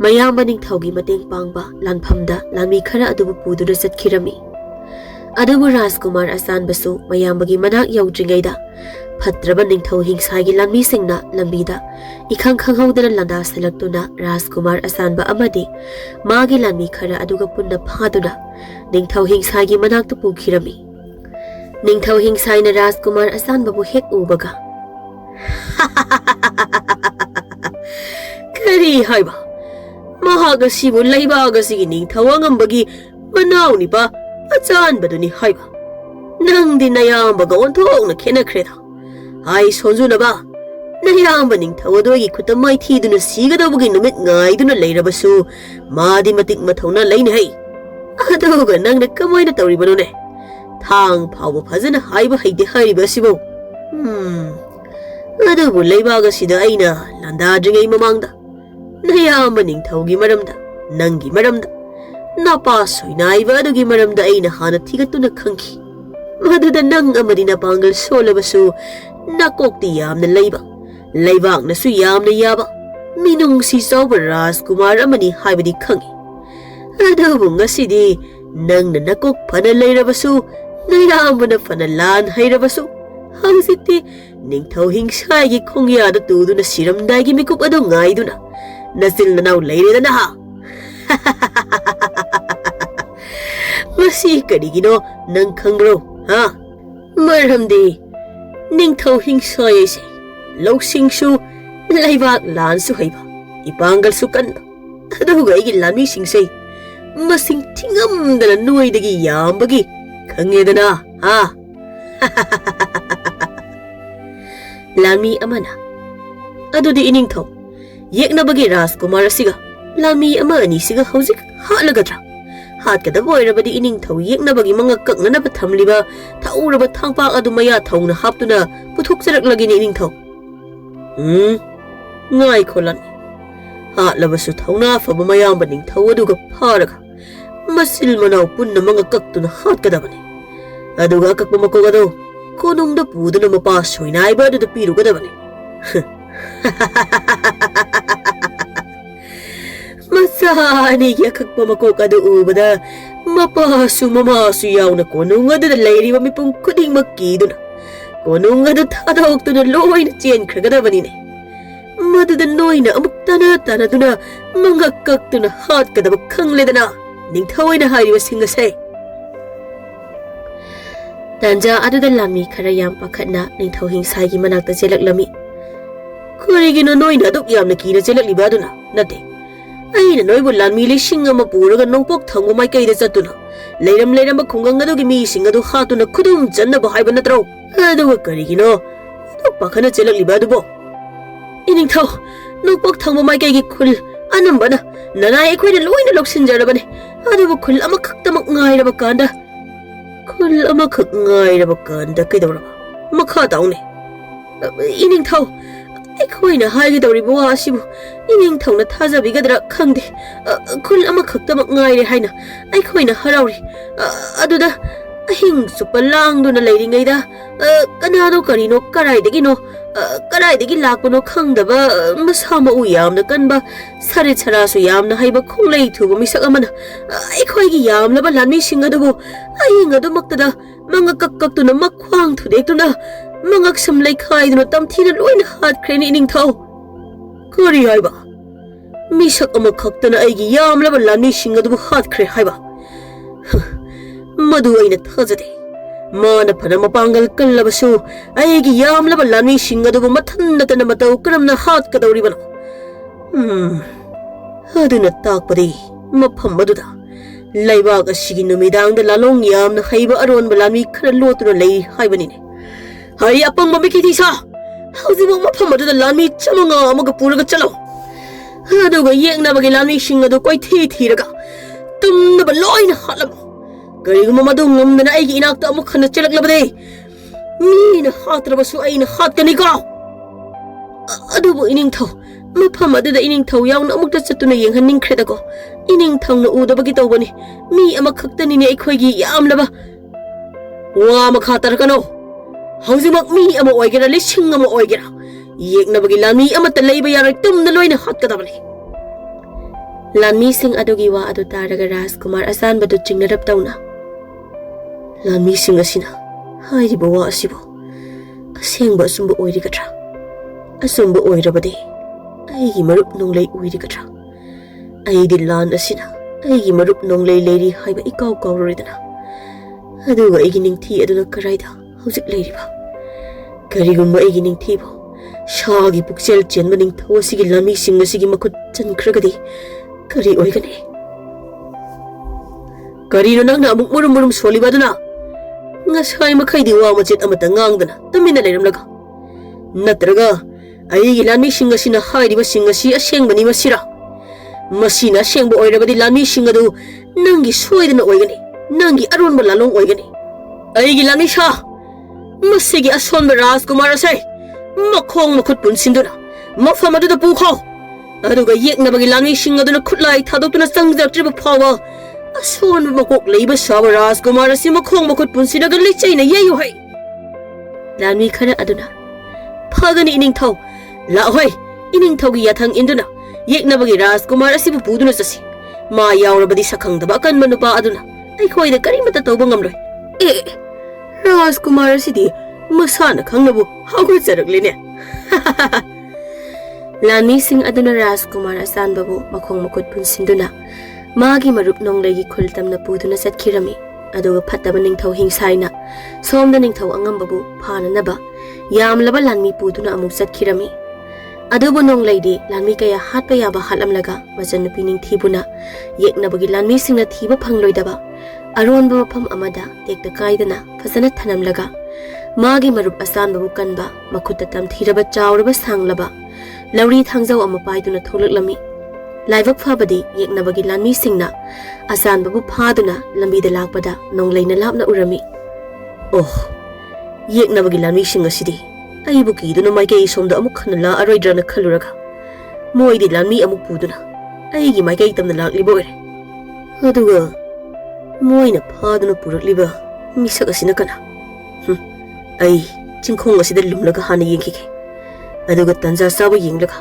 मयाम निंग थौगी मतेंग पांगबा लानफमदा लामी खरा अदुबु पुदुना चटखिरमी अदुबु राजकुमार असानबसु मयामबगी मनाक यौद्रिंगैदा फत्रबा निंगथौ हिंसागी लामी सिंगना लंबीदा इखंग खंगहौदना लंदा सलक्तुना राजकुमार असानबा अमदी मागी लामी खरा अदुगा पुन्ना फादुना निंगथौ हिंसागी मनाक्तु पुखिरमी निंगथौ हिंसाइना राजकुमार असानबाबु हेक उबगा करी हाइबा महागसिबु लैबागसिगी निंगथौ अंगंबगी मनाउनिबा अचानबदुनि हाइबा नंगदि नयामबगा ओंथोंना खेनख्रेदा आई सोंजुनबा नयामबा निंगथौदोगी खुता माइथीदुना सिगदबगी नुमित गाइदुना लैरबसु मादि मतिक मथौना लैने है अदुगा नंगना कमाइना तौरिबनोने थांग फावबा फजना हाइबा हैदे हाइबसिबो अदुबु लैबागसिदा आइना लांदाद्रिङै ममांगदा नयामबा निंगथौगी मरमदा नंगी मरमदा नापा सोइनाइबा अदुगी मरमदा आइना हाना थिगतुना खंखि मदुदा नंग अमदि नापांगल सोलबसु नाकोक्ति यामना लैबा लैबांगनसु यामना याबा मिनुंगसि चौबा राजकुमार अमनि हाइबदि खंगी अदुबु ngasidi nangna nakok phana leirabasु नैरामबना फना लान हैरबसु हंसिति निंगथौ हिंसागी खोंगियादा तुदुना सिरमदागी मिकुप अदु गाइदुना नसिल ननाउ लैरेदना हा मसी करिगिनो नंग खंग्रो हा मरहमदि निंगथौ हिंसायैसे लौसिंगसु लैबाक लानसु हैबा इपांगलसु कन्बा अदुगा आइगी लामिसिंगसे मसिंग थिंगमदना नोइदगी यामबगी खंगेदना हा लामी अमना अदुदि इनिंगथौ येकनबगी राजकुमार असिगा लामी अमा अनिसिगा हौजिक हालगद्रा हातकदब ओइरबदि इनिंगथौ येकनबगी मंगा कक्ननब थमलिबा थाउरबा थांपाक अदु मया थौना हापतुना पुथुकजरकलगिनि इनिंगथौ ngai kholan hatlabasु thongna faba mayam baning thau aduga pharaga masil manau punna manga kaktuna hatkadabani aduga kakpa makogado konungda puduna mapa soinai ba adu pirugadabani masani ya kakpa makokadu ubada mapa su mama su yauna konung adu leiriba mipum kuding makiduna konung adu thadaoktuna loina chen khragadabani ne मदुदा नोइना अमुक तना तनादुना मंगा कक्तुना हात कदब खंगलेदना निंगथौइना हारिबा सिंगसे तंजा अदुदा लामी खरा याम पखना निंगथौ हिंसागी मनाक्ता चेलकलमी कुरिगिनो नोइना दुक यामना कीना चेलकलिबा अदुना नते आइना नोइबु लामी लिसिंग अमा पुरगा नोंपोक थंगो माइकैदा चतुना लेरम लेरम खुंगंग अदुगी मी सिंग अदु हातुना खुदुम जन्नबा हाइबा नत्रो अदुगा करिगिनो अदु पखना चेलकलिबा अदुबो इनिंगथौ नोपक थंगबा माइकैगी खुल अनंबना ननाय एखोइना लोइना लोक्सिनजरबने अदुबु खुल अमखक्तमक गाइरबा कांदा खुल अमखक गाइरबा कांदा कैदौरबा मखा ताउने इनिंगथौ ꯑꯩꯈꯣꯏꯅ ꯍꯥꯏꯒꯗꯧꯔꯤꯕ ꯋꯥ ꯑꯁꯤꯕꯨ ꯏꯅꯤꯡꯊꯧꯅ ꯊꯥꯖꯕꯤꯒꯗ꯭ꯔꯥ ꯈꯪꯗꯦ ꯈꯨꯜ ꯑꯃꯈꯛꯇꯃꯛ ꯉꯥꯏꯔꯦ ꯍꯥꯏꯅ ꯑꯩꯈꯣꯏꯅ ꯍꯔꯥꯎꯔꯤ ꯑꯗꯨꯗ ꯑꯍꯤꯡ ꯆꯨꯞꯄ ꯂꯥꯡꯗꯨꯅ ꯂꯩꯔꯤꯉꯩꯗ ꯀꯅꯥꯅꯣ ꯀꯔꯤꯅꯣ ꯀꯔꯥꯏꯗꯒꯤ ꯂꯥꯛꯄꯅꯣ ꯈꯪꯗꯕ ꯃꯁꯥ ꯃꯎ ꯌꯥꯝꯅ ꯀꯟꯕ ꯁꯔꯤꯠ ꯁꯔꯥꯁꯨ ꯌꯥꯝꯅ ꯍꯩꯕ ꯈꯣꯡꯂꯩ ꯊꯨꯕ ꯃꯤꯁꯛ ꯑꯃꯅ ꯑꯩꯈꯣꯏꯒꯤ ꯌꯥꯝꯂꯕ ꯂꯥꯟꯃꯤꯁꯤꯡ ꯑꯗꯨꯕꯨ ꯑꯍꯤꯡ ꯑꯗꯨꯃꯛꯇꯗ ꯃꯉꯛ ꯀꯛꯇꯨꯅ ꯃꯈ꯭ꯋꯥꯡ ꯊꯨꯗꯦꯛꯇꯨꯅ ꯃꯉꯛ ꯁꯝ ꯂꯩꯈꯥꯏꯗꯨꯅ ꯇꯝꯊꯤꯅ ꯂꯣꯏꯅ ꯍꯥꯠꯈ꯭ꯔꯦꯅꯤ ꯏꯅꯤꯡꯊꯧ ꯀꯔꯤ ꯍꯥꯏꯕ ꯃꯤꯁꯛ ꯑꯃꯈꯛꯇꯅ ꯑꯩꯒꯤ ꯌꯥꯝꯂꯕ ꯂꯥꯟꯃꯤꯁꯤꯡ ꯑꯗꯨꯕꯨ ꯍꯥꯠꯈ꯭ꯔꯦ ꯍꯥꯏꯕ ꯃꯗꯨ ꯑꯩꯅ ꯊꯥꯖꯗꯦ ꯃꯥꯅ ꯐꯅ ꯃꯄꯥꯡꯒꯜ ꯀꯜꯂꯕꯁꯨ ꯑꯩꯒꯤ ꯌꯥꯝꯂꯕ ꯂꯥꯟꯃꯤꯁꯤꯡ ꯑꯗꯨꯕꯨ ꯃꯊꯟꯇꯅ ꯃꯇꯧ ꯀꯔꯝꯅ ꯍꯥꯠꯀꯗꯧꯔꯤꯕꯅꯣ ꯑꯗꯨꯅ ꯇꯥꯛꯄꯗꯤ ꯃꯐꯝ ꯑꯗꯨꯗ ꯂꯩꯕꯥꯛ ꯑꯁꯤꯒꯤ ꯅꯨꯃꯤꯗꯥꯡꯗ ꯂꯥꯂꯣꯡ ꯌꯥꯝꯅ ꯍꯩꯕ ꯑꯔꯣꯟꯕ ꯂꯥꯟꯃꯤ ꯈꯔ ꯂꯣꯠꯇꯨꯅ ꯂꯩ ꯍꯥꯏꯕꯅꯤꯅꯦ ꯍꯩ ꯑꯄꯪꯕ ꯃꯤꯈꯤꯊꯤꯁꯥ ꯍꯧꯖꯤꯛꯃꯛ ꯃꯐꯝ ꯑꯗꯨꯗ ꯂꯥꯟꯃꯤ 500 ꯑꯃꯒ ꯄꯨꯔꯒ ꯆꯠꯂꯣ ꯑꯗꯨꯒ ꯌꯦꯛꯅꯕꯒꯤ ꯂꯥꯟꯃꯤꯁꯤꯡ ꯑꯗꯨ ꯀꯣꯏꯊꯤ ꯊꯤꯔꯒ ꯇꯨꯝꯅꯕ ꯂꯣꯏꯅ ꯍꯥꯠꯂꯝꯃꯣ ꯀꯔꯤꯒꯨꯝꯕ ꯃꯗꯨ ꯉꯝꯗꯅ ꯑꯩꯒꯤ ꯏꯅꯥꯛꯇ ꯑꯃꯨꯛ ꯍꯟꯅ ꯆꯦꯜꯂꯛꯂꯕꯗꯤ ꯃꯤꯅ ꯍꯥꯠꯇ꯭ꯔꯕꯁꯨ ꯑꯩꯅ ꯍꯥꯠꯀꯅꯤꯀꯣ ꯑꯗꯨꯕꯨ ꯏꯅꯤꯡꯊꯧ ꯃꯐꯝ ꯑꯗꯨꯗ ꯏꯅꯤꯡꯊꯧ ꯌꯥꯎꯅ ꯑꯃꯨꯛꯇ ꯆꯠꯇꯨꯅ ꯌꯦꯡꯍꯟꯅꯤꯡꯈ꯭ꯔꯦꯗꯀꯣ ꯏꯅꯤꯡꯊꯧꯅ ꯎꯗꯕꯒꯤ ꯇꯧꯕꯅꯤ ꯃꯤ ꯑꯃꯈꯛꯇꯅꯤꯅꯦ ꯑꯩꯈꯣꯏꯒꯤ ꯌꯥꯝꯂꯕ ꯋꯥ ꯃꯈꯥ ꯇꯥꯔꯛꯀꯅꯣ ꯍꯧꯖꯤꯛꯃꯛ ꯃꯤ ꯑꯃ ꯑꯣꯏꯒꯦꯔꯥ 1000 ꯑꯃ ꯑꯣꯏꯒꯦꯔꯥ ꯌꯦꯛꯅꯕꯒꯤ ꯂꯥꯟꯃꯤ ꯑꯃꯠꯇ ꯂꯩꯕ ꯌꯥꯔꯣꯏ ꯇꯨꯝꯅ ꯂꯣꯏꯅ ꯍꯥꯠꯀꯗꯕꯅꯤ ꯂꯥꯟꯃꯤꯁꯤꯡ ꯑꯗꯨꯒꯤ ꯋꯥ ꯑꯗꯨ ꯇꯥꯔꯒ ꯔꯥꯖꯀꯨꯃꯥꯔ ꯑꯁꯥꯟꯕꯗꯨ ꯆꯤꯡꯅꯔꯞ ꯇꯧꯅ ꯂꯥꯟꯃꯤꯁꯤꯡ ꯑꯁꯤꯅ ꯍꯥꯏꯔꯤꯕ ꯋꯥ ꯑꯁꯤꯕꯨ ꯑꯁꯦꯡꯕ ꯑꯆꯨꯝꯕ ꯑꯣꯏꯔꯤꯒꯗ꯭ꯔꯥ ꯑꯆꯨꯝꯕ ꯑꯣꯏꯔꯕꯗꯤ ꯑꯩꯒꯤ ꯃꯔꯨꯞ ꯅꯣꯡꯂꯩ ꯑꯣꯏꯔꯤꯒꯗ꯭ꯔꯥ ꯑꯩꯗꯤ ꯂꯥꯟ ꯑꯁꯤꯅ ꯑꯩꯒꯤ ꯃꯔꯨꯞ ꯅꯣꯡꯂꯩ ꯂꯩꯔꯤ ꯍꯥꯏꯕ ꯏꯀꯥꯎ ꯀꯥꯎꯔꯣꯏꯗꯅ ꯑꯗꯨꯒ ꯑꯩꯒꯤ ꯅꯤꯡꯊꯤ ꯑꯗꯨꯅ ꯀꯔꯥꯏꯗ ꯍꯧꯖꯤꯛ ꯂꯩꯔꯤꯕ ꯀꯔꯤꯒꯨꯝꯕ ꯑꯩꯒꯤ ꯅꯤꯡꯊꯤꯕꯨ ꯁꯥꯒꯤ ꯄꯨꯛꯆꯦꯜ ꯆꯦꯟꯕ ꯅꯤꯡꯊꯧ ꯑꯁꯤꯒꯤ ꯂꯥꯟꯃꯤꯁꯤꯡ ꯑꯁꯤꯒꯤ ꯃꯈꯨꯠ ꯆꯟꯈ꯭ꯔꯒꯗꯤ ꯀꯔꯤ ꯑꯣꯏꯒꯅꯤ ꯀꯔꯤꯅꯣ ꯅꯪꯅ ꯑꯃꯨꯛ ꯃꯨꯔꯨꯝ ꯁꯣꯜꯂꯤꯕ ꯑꯗꯨꯅ ꯉꯁꯥꯏ ꯃꯈꯩꯗꯤ ꯋꯥ ꯃꯆꯦꯠ ꯑꯃꯠꯇ ꯉꯥꯡꯗꯅ ꯇꯨꯃꯤꯟꯅ ꯂꯩꯔꯝꯂꯒ ꯅꯠꯇ꯭ꯔꯒ ꯑꯩꯒꯤ ꯂꯥꯟꯃꯤꯁꯤꯡ ꯑꯁꯤꯅ ꯍꯥꯏꯔꯤꯕꯁꯤꯡ ꯑꯁꯤ ꯑꯁꯦꯡꯕꯅꯤ ꯃꯁꯤꯔꯥ ꯃꯁꯤꯅ ꯑꯁꯦꯡꯕ ꯑꯣꯏꯔꯕꯗꯤ ꯂꯥꯟꯃꯤꯁꯤꯡ ꯑꯗꯨ ꯅꯪꯒꯤ ꯁꯣꯏꯗꯅ ꯑꯣꯏꯒꯅꯤ ꯅꯪꯒꯤ ꯑꯔꯣꯟꯕ ꯂꯥꯂꯣꯡ ꯑꯣꯏꯒꯅꯤ ꯑꯩꯒꯤ ꯂꯥꯟꯃꯤꯁꯥ ꯃꯁꯤꯒꯤ ꯑꯁꯣꯟꯕ ꯔꯥꯖꯀꯨꯃꯥꯔ ꯑꯁꯦ ꯃꯈꯣꯡ ꯃꯈꯨꯠ ꯄꯨꯟꯁꯤꯟꯗꯨꯅ ꯃꯐꯝ ꯑꯗꯨꯗ ꯄꯨꯈꯣ ꯑꯗꯨꯒ ꯌꯦꯛꯅꯕꯒꯤ ꯂꯥꯟꯃꯤꯁꯤꯡ ꯑꯗꯨꯅ ꯈꯨꯠꯂꯥꯏ ꯊꯥꯗꯣꯛꯇꯨꯅ ꯆꯪꯖꯔꯛꯇ꯭ꯔꯤꯕ ꯐꯥꯎꯕ ꯑꯁꯣꯟꯕ ꯃꯀꯣꯛ ꯂꯩꯕ ꯁꯥꯕ ꯔꯥꯖꯀꯨꯃꯥꯔ ꯑꯁꯤ ꯃꯈꯣꯡ ꯃꯈꯨꯠ ꯄꯨꯟꯁꯤꯜꯂꯒ ꯂꯩꯆꯩꯅ ꯌꯩꯌꯨ ꯍꯩ ꯂꯥꯟꯃꯤ ꯈꯔ ꯑꯗꯨꯅ ꯐꯒꯅꯤ ꯏꯅꯤꯡꯊꯧ ꯂꯥꯛꯍꯣꯏ ꯏꯅꯤꯡꯊꯧꯒꯤ ꯌꯥꯊꯪ ꯏꯟꯗꯨꯅ ꯌꯦꯛꯅꯕꯒꯤ ꯔꯥꯖꯀꯨꯃꯥꯔ ꯑꯁꯤꯕꯨ ꯄꯨꯗꯨꯅ ꯆꯠꯁꯤ ꯃꯥ ꯌꯥꯎꯔꯕꯗꯤ ꯁꯛꯈꯪꯗꯕ ꯑꯀꯟꯕ ꯅꯨꯄꯥ ꯑꯗꯨꯅ ꯑꯩꯈꯣꯏꯗ ꯀꯔꯤꯃꯠꯇ ꯇꯧꯕ ꯉꯝꯂꯣꯏ ꯔꯥꯖꯀꯨꯃꯥꯔ ꯑꯁꯤꯗꯤ ꯃꯁꯥꯅ ꯈꯪꯅꯕꯨ ꯍꯧꯒꯠꯆꯔꯛꯂꯤꯅꯦ ꯂꯥꯟꯃꯤꯁꯤꯡ ꯑꯗꯨꯅ ꯔꯥꯖꯀꯨꯃꯥꯔ ꯑꯁꯥꯟꯕꯕꯨ ꯃꯈꯣꯡ ꯃꯈꯨꯠ ꯄꯨꯟꯁꯤꯟꯗꯨꯅ ꯃꯥꯒꯤ ꯃꯔꯨꯞ ꯅꯣꯡꯂꯩꯒꯤ ꯈꯨꯜ ꯇꯝꯅ ꯄꯨꯗꯨꯅ ꯆꯠꯈꯤꯔꯝꯃꯤ ꯑꯗꯨꯒ ꯐꯠꯇꯕ ꯅꯤꯡꯊꯧ ꯍꯤꯡꯁꯥꯏꯅ ꯁꯣꯝꯗ ꯅꯤꯡꯊꯧ ꯑꯉꯝꯕꯕꯨ ꯐꯥꯅꯅꯕ ꯌꯥꯝꯂꯕ ꯂꯥꯟꯃꯤ ꯄꯨꯗꯨꯅ ꯑꯃꯨꯛ ꯆꯠꯈꯤꯔꯝꯃꯤ ꯑꯗꯨꯕꯨ ꯅꯣꯡꯂꯩꯗꯤ ꯂꯥꯟꯃꯤ ꯀꯌꯥ ꯍꯥꯠꯄ ꯌꯥꯕ ꯍꯥꯠꯂꯝꯂꯒ ꯃꯆꯟꯅꯨꯄꯤ ꯅꯤꯡꯊꯤꯕꯨꯅ ꯌꯦꯛꯅꯕꯒꯤ ꯂꯥꯟꯃꯤꯁꯤꯡꯅ ꯊꯤꯕ ꯐꯪꯂꯣꯏꯗꯕ ꯑꯔꯣꯟꯕ ꯃꯐꯝ ꯑꯃꯗ ꯇꯦꯛꯇ ꯀꯥꯏꯗꯅ ꯐꯖꯅ ꯊꯅꯝꯂꯒ ꯃꯥꯒꯤ ꯃꯔꯨꯞ ꯑꯁꯥꯟꯕꯕꯨ ꯀꯟꯕ ꯃꯈꯨꯠꯇ ꯇꯝꯊꯤꯔꯕ ꯆꯥꯎꯔꯕ ꯁꯥꯡꯂꯕ ꯂꯧꯔꯤ ꯊꯥꯡꯖꯧ ꯑꯃ ꯄꯥꯏꯗꯨꯅ ꯊꯣꯛꯂꯛꯂꯝꯃꯤ ꯂꯥꯏꯕꯛ ꯐꯕꯗꯤ ꯌꯦꯛꯅꯕꯒꯤ ꯂꯥꯟꯃꯤꯁꯤꯡꯅ ꯑꯁꯥꯟꯕꯕꯨ ꯐꯥꯗꯨꯅ ꯂꯝꯕꯤꯗ ꯂꯥꯛꯄꯗ ꯅꯣꯡꯂꯩꯅ ꯂꯥꯞꯅ ꯎꯔꯝꯃꯤ ꯌꯦꯛꯅꯕꯒꯤ ꯂꯥꯟꯃꯤꯁꯤꯡ ꯑꯁꯤꯗꯤ ꯑꯩꯕꯨ ꯀꯤꯗꯨꯅ ꯃꯥꯏꯀꯩ ꯁꯣꯝꯗ ꯑꯃꯨꯛ ꯍꯟꯅ ꯂꯥꯛꯑꯔꯣꯏꯗ꯭ꯔꯅ ꯈꯜꯂꯨꯔꯒ ꯃꯣꯏꯗꯤ ꯂꯥꯟꯃꯤ ꯑꯃꯨꯛ ꯄꯨꯗꯨꯅ ꯑꯩꯒꯤ ꯃꯥꯏꯀꯩ ꯇꯝꯅ ꯂꯥꯛꯂꯤꯕ ꯑꯣꯏꯔꯦ ꯑꯗꯨꯒ ꯃꯣꯏꯅ ꯐꯥꯗꯨꯅ ꯄꯨꯔꯛꯂꯤꯕ ꯃꯤꯁꯛ ꯑꯁꯤꯅ ꯀꯅꯥ ꯑꯩ ꯆꯤꯡꯈꯣꯡ ꯑꯁꯤꯗ ꯂꯨꯝꯂꯒ ꯍꯥꯟꯅ ꯌꯦꯡꯈꯤꯒꯦ ꯑꯗꯨꯒ ꯇꯟꯖꯥ ꯆꯥꯕ ꯌꯦꯡꯂꯒ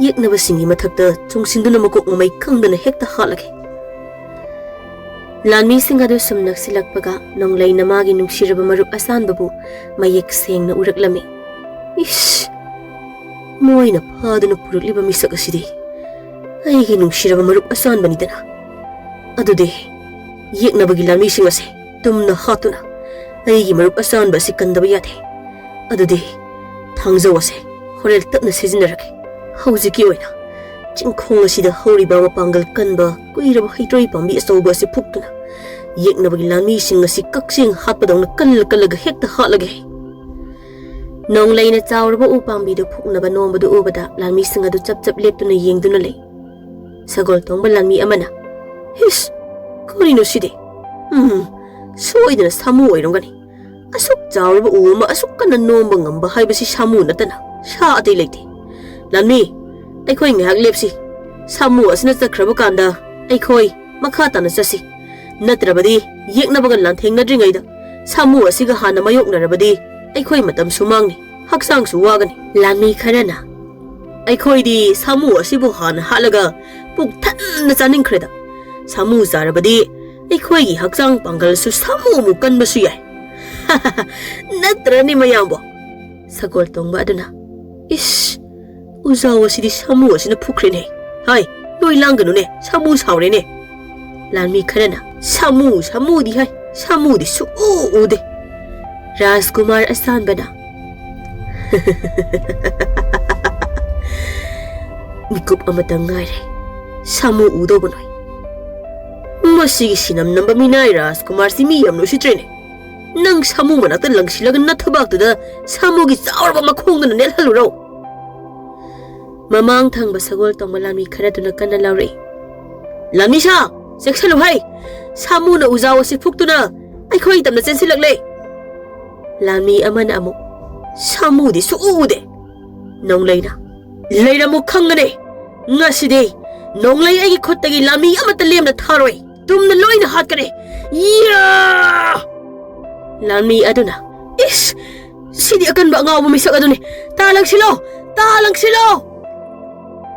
ꯌꯦꯛꯅꯕꯁꯤꯡꯒꯤ ꯃꯊꯛꯇ ꯆꯨꯡꯁꯤꯟꯗꯨꯅ ꯃꯀꯣꯛ ꯃꯃꯩ ꯈꯪꯗꯅ ꯍꯦꯛꯇ ꯍꯥꯠꯂꯒꯦ ꯂꯥꯟꯃꯤꯁꯤꯡ ꯑꯗꯨ ꯁꯨꯝ ꯅꯛꯁꯤꯜꯂꯛꯄꯒ ꯅꯣꯡꯂꯩꯅ ꯃꯥꯒꯤ ꯅꯨꯡꯁꯤꯔꯕ ꯃꯔꯨꯞ ꯑꯁꯥꯟꯕꯕꯨ ꯃꯌꯦꯛ ꯁꯦꯡꯅ ꯎꯔꯛꯂꯝꯃꯤ ꯃꯣꯏꯅ ꯐꯥꯗꯨꯅ ꯄꯨꯔꯛꯂꯤꯕ ꯃꯤꯁꯛ ꯑꯁꯤꯗꯤ ꯑꯩꯒꯤ ꯅꯨꯡꯁꯤꯔꯕ ꯃꯔꯨꯞ ꯑꯁꯥꯟꯕꯅꯤꯗꯅ ꯑꯗꯨꯗꯤ ꯌꯦꯛꯅꯕꯒꯤ ꯂꯥꯟꯃꯤꯁꯤꯡ ꯑꯁꯦ ꯇꯨꯝꯅ ꯍꯥꯠꯇꯨꯅ ꯑꯩꯒꯤ ꯃꯔꯨꯞ ꯑꯁꯥꯟꯕ ꯑꯁꯤ ꯀꯟꯗꯕ ꯌꯥꯗꯦ ꯑꯗꯨꯗꯤ ꯊꯥꯡꯖꯧ ꯑꯁꯦ ꯍꯣꯔꯦꯟ ꯇꯞꯅ ꯁꯤꯖꯤꯟꯅꯔꯒꯦ ꯍꯧꯖꯤꯛꯀꯤ ꯑꯣꯏꯅ ꯆꯤꯡꯈꯣꯡ ꯑꯁꯤꯗ ꯍꯧꯔꯤꯕ ꯃꯄꯥꯡꯒꯜ ꯀꯟꯕ ꯀꯨꯏꯔꯕ ꯍꯩꯇ꯭ꯔꯣꯏ ꯄꯥꯝꯕꯤ ꯑꯆꯧꯕ ꯑꯁꯤ ꯐꯨꯛꯇꯨꯅ ꯌꯦꯛꯅꯕꯒꯤ ꯂꯥꯟꯃꯤꯁꯤꯡ ꯑꯁꯤ ꯀꯛꯆꯦꯡ ꯍꯥꯠꯄꯗꯧꯅ ꯀꯜꯂꯒ ꯍꯦꯛꯇ ꯍꯥꯠꯂꯒꯦ ꯅꯣꯡꯂꯩꯅ ꯆꯥꯎꯔꯕ ꯎ ꯄꯥꯝꯕꯤꯗꯨ ꯐꯨꯛꯅꯕ ꯅꯣꯡꯕꯗꯨ ꯎꯕꯗ ꯂꯥꯟꯃꯤꯁꯤꯡ ꯑꯗꯨ ꯆꯞ ꯂꯦꯞꯇꯨꯅ ꯌꯦꯡꯗꯨꯅ ꯂꯩ ꯁꯒꯣꯜ ꯇꯣꯡꯕ ꯂꯥꯟꯃꯤ ꯑꯃꯅ ꯀꯔꯤꯅꯣ ꯁꯤꯗꯤ ꯁꯣꯏꯗꯅ ꯁꯥꯃꯨ ꯑꯣꯏꯔꯝꯒꯅꯤ ꯑꯁꯨꯛ ꯆꯥꯎꯔꯕ ꯎ ꯑꯃ ꯑꯁꯨꯛ ꯀꯟꯅ ꯅꯣꯝꯕ ꯉꯝꯕ ꯍꯥꯏꯕꯁꯤ ꯁꯥꯃꯨ ꯅꯠꯇꯅ ꯁꯥ ꯑꯇꯩ ꯂꯩꯇꯦ Lanmi, ꯑꯩꯈꯣꯏ ꯉꯥꯏꯍꯥꯛ ꯂꯦꯞꯁꯤ. ꯁꯥꯃꯨ ꯑꯁꯤꯅ ꯆꯠꯈ꯭ꯔꯕ ꯀꯥꯟꯗ ꯑꯩꯈꯣꯏ ꯃꯈꯥ ꯇꯥꯅ ꯆꯠꯁꯤ. ꯅꯠꯇ꯭ꯔꯕꯗꯤ ꯌꯦꯛꯅꯕꯒ ꯂꯥꯟꯊꯦꯡꯅꯗ꯭ꯔꯤꯉꯩꯗ ꯁꯥꯃꯨ ꯑꯁꯤꯒ ꯍꯥꯟꯅ ꯃꯥꯌꯣꯛꯅꯔꯕꯗꯤ ꯑꯩꯈꯣꯏ ꯃꯇꯝꯁꯨ ꯃꯥꯡꯅꯤ, ꯍꯛꯆꯥꯡꯁꯨ ꯋꯥꯒꯅꯤ. ꯂꯥꯟꯃꯤ ꯈꯔꯅ ꯑꯩꯈꯣꯏꯗꯤ ꯁꯥꯃꯨ ꯑꯁꯤꯕꯨ ꯍꯥꯟꯅ ꯍꯥꯠꯂꯒ ꯄꯨꯛ ꯊꯟꯅ ꯆꯥꯅꯤꯡꯈ꯭ꯔꯦꯗ. ꯁꯥꯃꯨ ꯆꯥꯔꯕꯗꯤ ꯑꯩꯈꯣꯏꯒꯤ ꯍꯛꯆꯥꯡ ꯄꯥꯡꯒꯜꯁꯨ ꯁꯥꯃꯨꯃꯨꯛ ꯀꯟꯕꯁꯨ ꯌꯥꯏ. ꯅꯠꯇ꯭ꯔꯅꯤ ꯃꯌꯥꯝꯕꯣ? ꯁꯒꯣꯜ ꯇꯣꯡꯕ ꯑꯗꯨꯅ 이씨, 우자워시디 사무어시는 푸크리네. 하이, 너희 랑그누네. 사무 사오래네. 란미 카라나 사무디 하이. 사무디 수우우데. 라스쿠마르 아산바나 미급 아마당 가이래. 사무 우도보노이. 머시기 시남남바 미나이 라스쿠마르시 미얌노시트레네. năng samu mà nãy lần xí là cái nát thưa bạc từ đó samu cái sao mà không được nét hết rồi. Mamang thang basagol tong malami khara tu na kana lauri. Lami sa, section lo hay. Samu na uzawa si phuk tu na. Ai khoi tam na chen si lagle. Lami aman amu. Samu di su u de. Nong lay na. Lay na mo khang na ne. Nga si de. Nong lay ai khot tagi lami amat lem na tharoi. Tum na loy na hat ka ne. Yeah! Lanmi aduna. Is, sidi akan ba nga bumisak adun eh. Talang silo.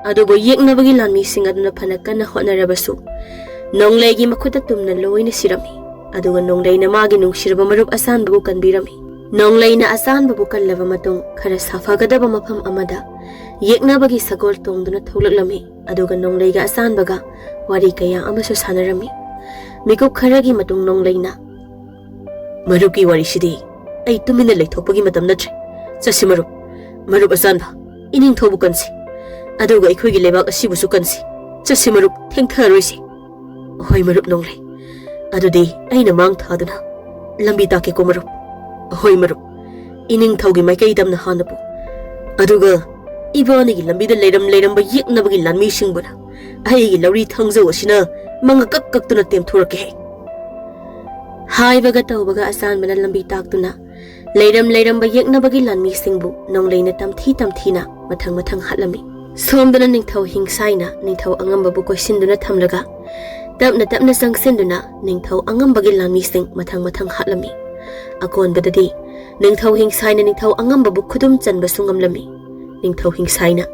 Adubo yek na bagi lanmi sing aduna panakan na honarabasu. Nonglay gi makuta tumna loy na sirami. Aduga nonglay na magi nung siraba marup asan babukan birami. Nonglay na asan babukan lava matong kara safagada ba mapam amada. Yek na bagi sagol tong duna thulaklami. Aduga nonglay ga asan baga wari kaya amaso sanarami. Mikup kharagi matong nonglay na. Marup ki wari sidi. Ay tumina lay thokpagi matam natre. Sasi marup asan ba. Ining thobu kansi. Aduga ikhoi gi lebak asibu su kansi. Sasi marup thengtharoi si. Hoi marup nonglay. Adudi ay na mang thaduna. Lambi take ko marup. Hoi marup. Ining thogi maikay dam na hanapo. Aduga ibani gi lambi da leiram ba yek na bagi lanmi singbuna. Ay gi lauri thangzo asina mga kak tuna tem thurake hai. Hai baga tau baga asan bana lambi tak tuna. Leiram ba yek na bagi lanmi singbu nonglay na tamthi na mathang hatlami. Somdana ningthau hingsai na ningthau angamba bu koisinduna thamlaga. Tapna sangsinduna ningthau angambagi lanmi sing mathang hatlami. Akon badadi ningthau hingsai na ningthau angamba bu khudum chanba sungamlami. Ningthau hingsai na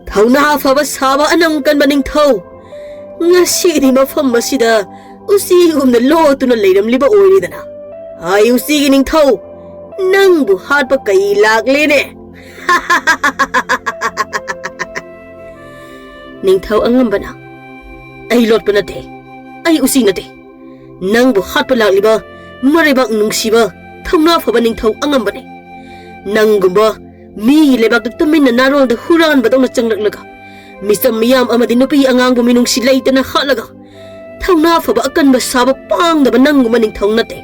Thauna faba saba anam kan ba ningthau. Ngasi di mafam masida usi gumna lo tuna leiram liba oiridana. Ai usi gi ningthau nang bu hat pa kai lagle ne. ningthau angamba na. Ai lot pa nate. Ai usi nate. Nang bu hat pa lagliba maribak nungsiba thauna faba ningthau angamba ne. Nang gumba mi lebak tumin na narol da huran badong na changlaglaga. Misam miyam amadi nupi angang buminung silay na halaga. Thauna faba akan ba saba pang da ba nang gumaning thong nate.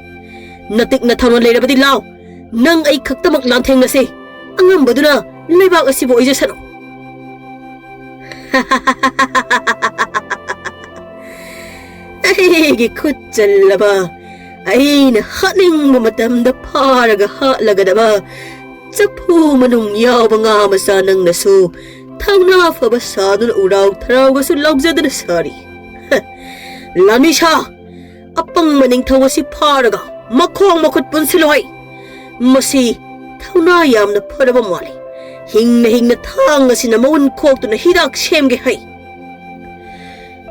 Natik na thong na lera ba di lao. Nang ay kaktamak lantheng na si. Angam ba duna lebak asibo ija sano. Ay gikutsal la ba. Ay na haning mamatam da paraga halaga da ba. Chapu manung yaw ba nga masanang nasu. Thauna faba sadun uraw tharaw gasu lawjada na sari. Lami siya! Apang maning tawa si paraga makhong makot pun siloy. Masi thauna yam na paraba mali. Hing na thang si na maun kok to na hidak siyem ge hay.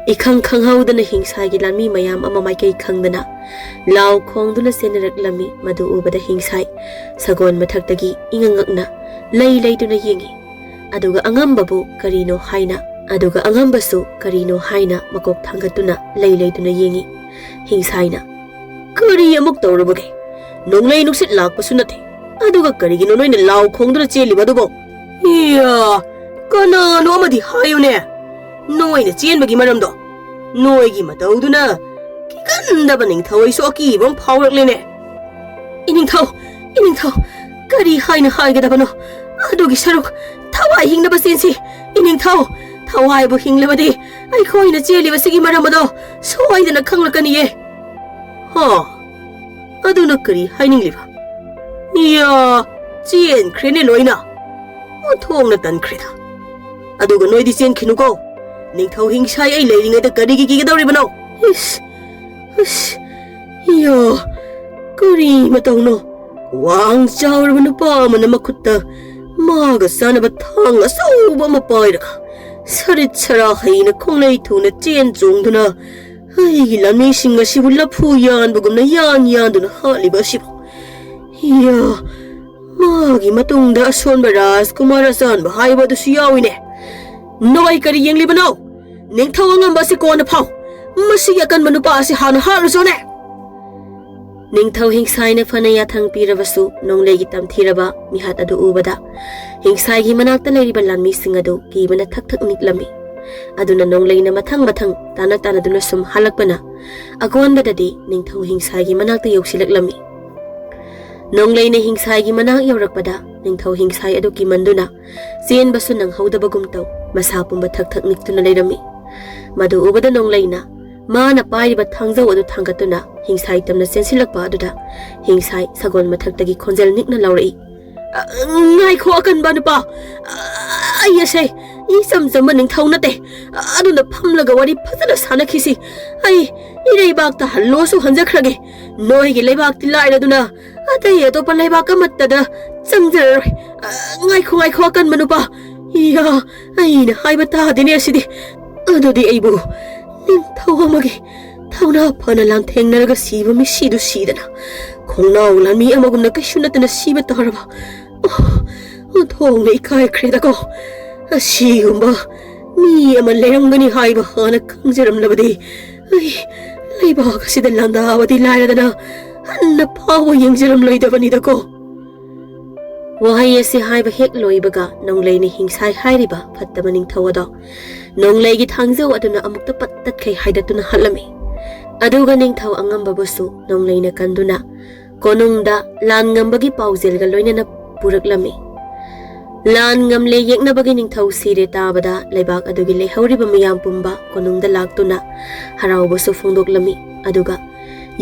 Ikang hau da na hingsay gi lanmi mayam amamay kay ikang da na. Lao kong do na sinarak lami madu uba da hingsay. Sagon matagtagi ingangak na lay do na yingi. Aduga angamba bu karino hayna. Aduga angamba su karino hayna makok thangatuna lay do na yingi. Hingsay na. Kari amok tawra bagay. Nung lay nuksit lakpa sunate. Aduga kari ginonoy na lao kong do na cheli ba dubo. Iya! Kana ano amadi hayo ne. Noy na chien bagi maram do. Noy gi mataw do na. Kikanda ba ning thaway so aki ibang pawrak line. Ining thaw. Kari hay na hay gada ba no. Adugi sarok. Thaway hing na ba sinsi. Ining thaw. Thaway bo hing laba di. Ay koy na cheli ba sige maram do. So ay na nagkanglak ka niye. Ha. Adu na kari hay ning liba. ya chen khrene loina o thong na tan khrida aduga noi di chen khinu ko ning thau hing sai ai leiring ai da kari gi gi dawri bano is ya kari matau no wang chawr banu pa man makutta maga sana ba thang aso ba ma pai ra sarit chara haina khonglei thuna chen chung duna ai lami singa sibula phu yan bugum na yan duna hali ba sib ya magi matung da son baras kumara san ba hai ba du siawine noi kari yeng libano ning thawangam ba si ko na phau masi yakan manupa si hana haru zone ning thau hing sai na phana ya thang pi rabasu nong legi tam thiraba mi hat adu ubada hing sai gi manak ta lei ba lan mi singa do ki bana thak thak nik lami aduna nong lei na mathang tana duna sum halak bana agon ba dadi ning thau hing sai gi manak ta yoksilak lami nong lei na hing sai gi manak yorak pada ning thau hing sai adu ki manduna chen basu nang hauda bagum taw masa pum ba thak thak nik tuna leirami madu ubada nong lei na mana pai ba thangzau adu thangatuna hingsai tamna sensilakpa aduda hingsai sagon mathak khonjel nikna lauri ngai kho Akanba Nupa ai se I sam ning thau na te aduna phamlaga wari phajana sana khisi ai irei bak ta hallo su hanjakhrage noi gi leibak ti lai raduna atai eto pa leibak amatta da changjar ngai kho Akanba Nupa ya ai na haiba ta dine sidi adudi aibu ning thau amagi thauna phana lang thengnaraga siba mi sidu sidana khongnau lan mi amagumna kaishuna tana siba taraba thong nei kai khreda ko asigumba mi ama lerangani haiba hana khangjaram labadi ai leiba kasida landa awadi lairadana hanna pawa yengjaram loidabani da ko wahai ase haiba hek loibaga nonglei ni hingsai hairiba phattaba ning thawada nonglei gi thangjau aduna amukta pattat khai haidatuna halami aduga ning thaw angamba basu nonglei na kanduna konungda lan ngambagi paujel ga loina na puraklami lan ngamle yekna bagi ning thau sire tabada leibak adugi lehawriba miyam pumba konungda laktuna harau basu phongdoklami aduga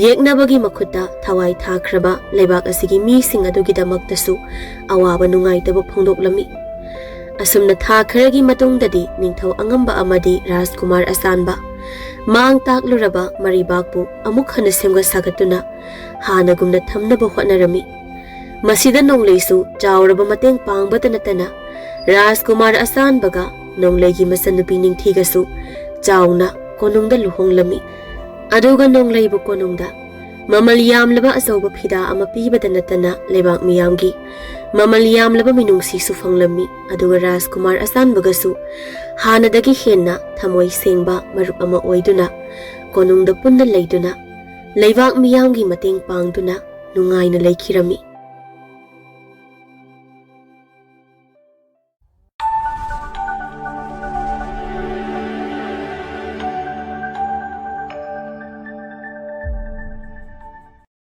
yekna bagi makhutta thawai thakraba leibak asigi mi sing adugi damaktasu awaba nungai taba phongdoklami asumna thakragi matungdadi ningthau angamba amadi Rajkumar Asanba mang takluraba maribakpu amuk hana semga sagatuna hanagumna thamnaba hotnarami masida nongleisu chawraba mateng pangbata natana Rajkumar Asanbaga nonglegi masanupi ningthigasu chawna konungda luhonglami aduga nongleibu konungda mamal yamlaba azawba phida ama pibada natana lebak miyamgi mamal yamlaba minungsi su fanglami aduga Rajkumar Asanbagasu hanadagi henna thamoi sengba marup ama oiduna konungda punna leiduna leibak miyamgi mateng pangduna nungaina leikhirami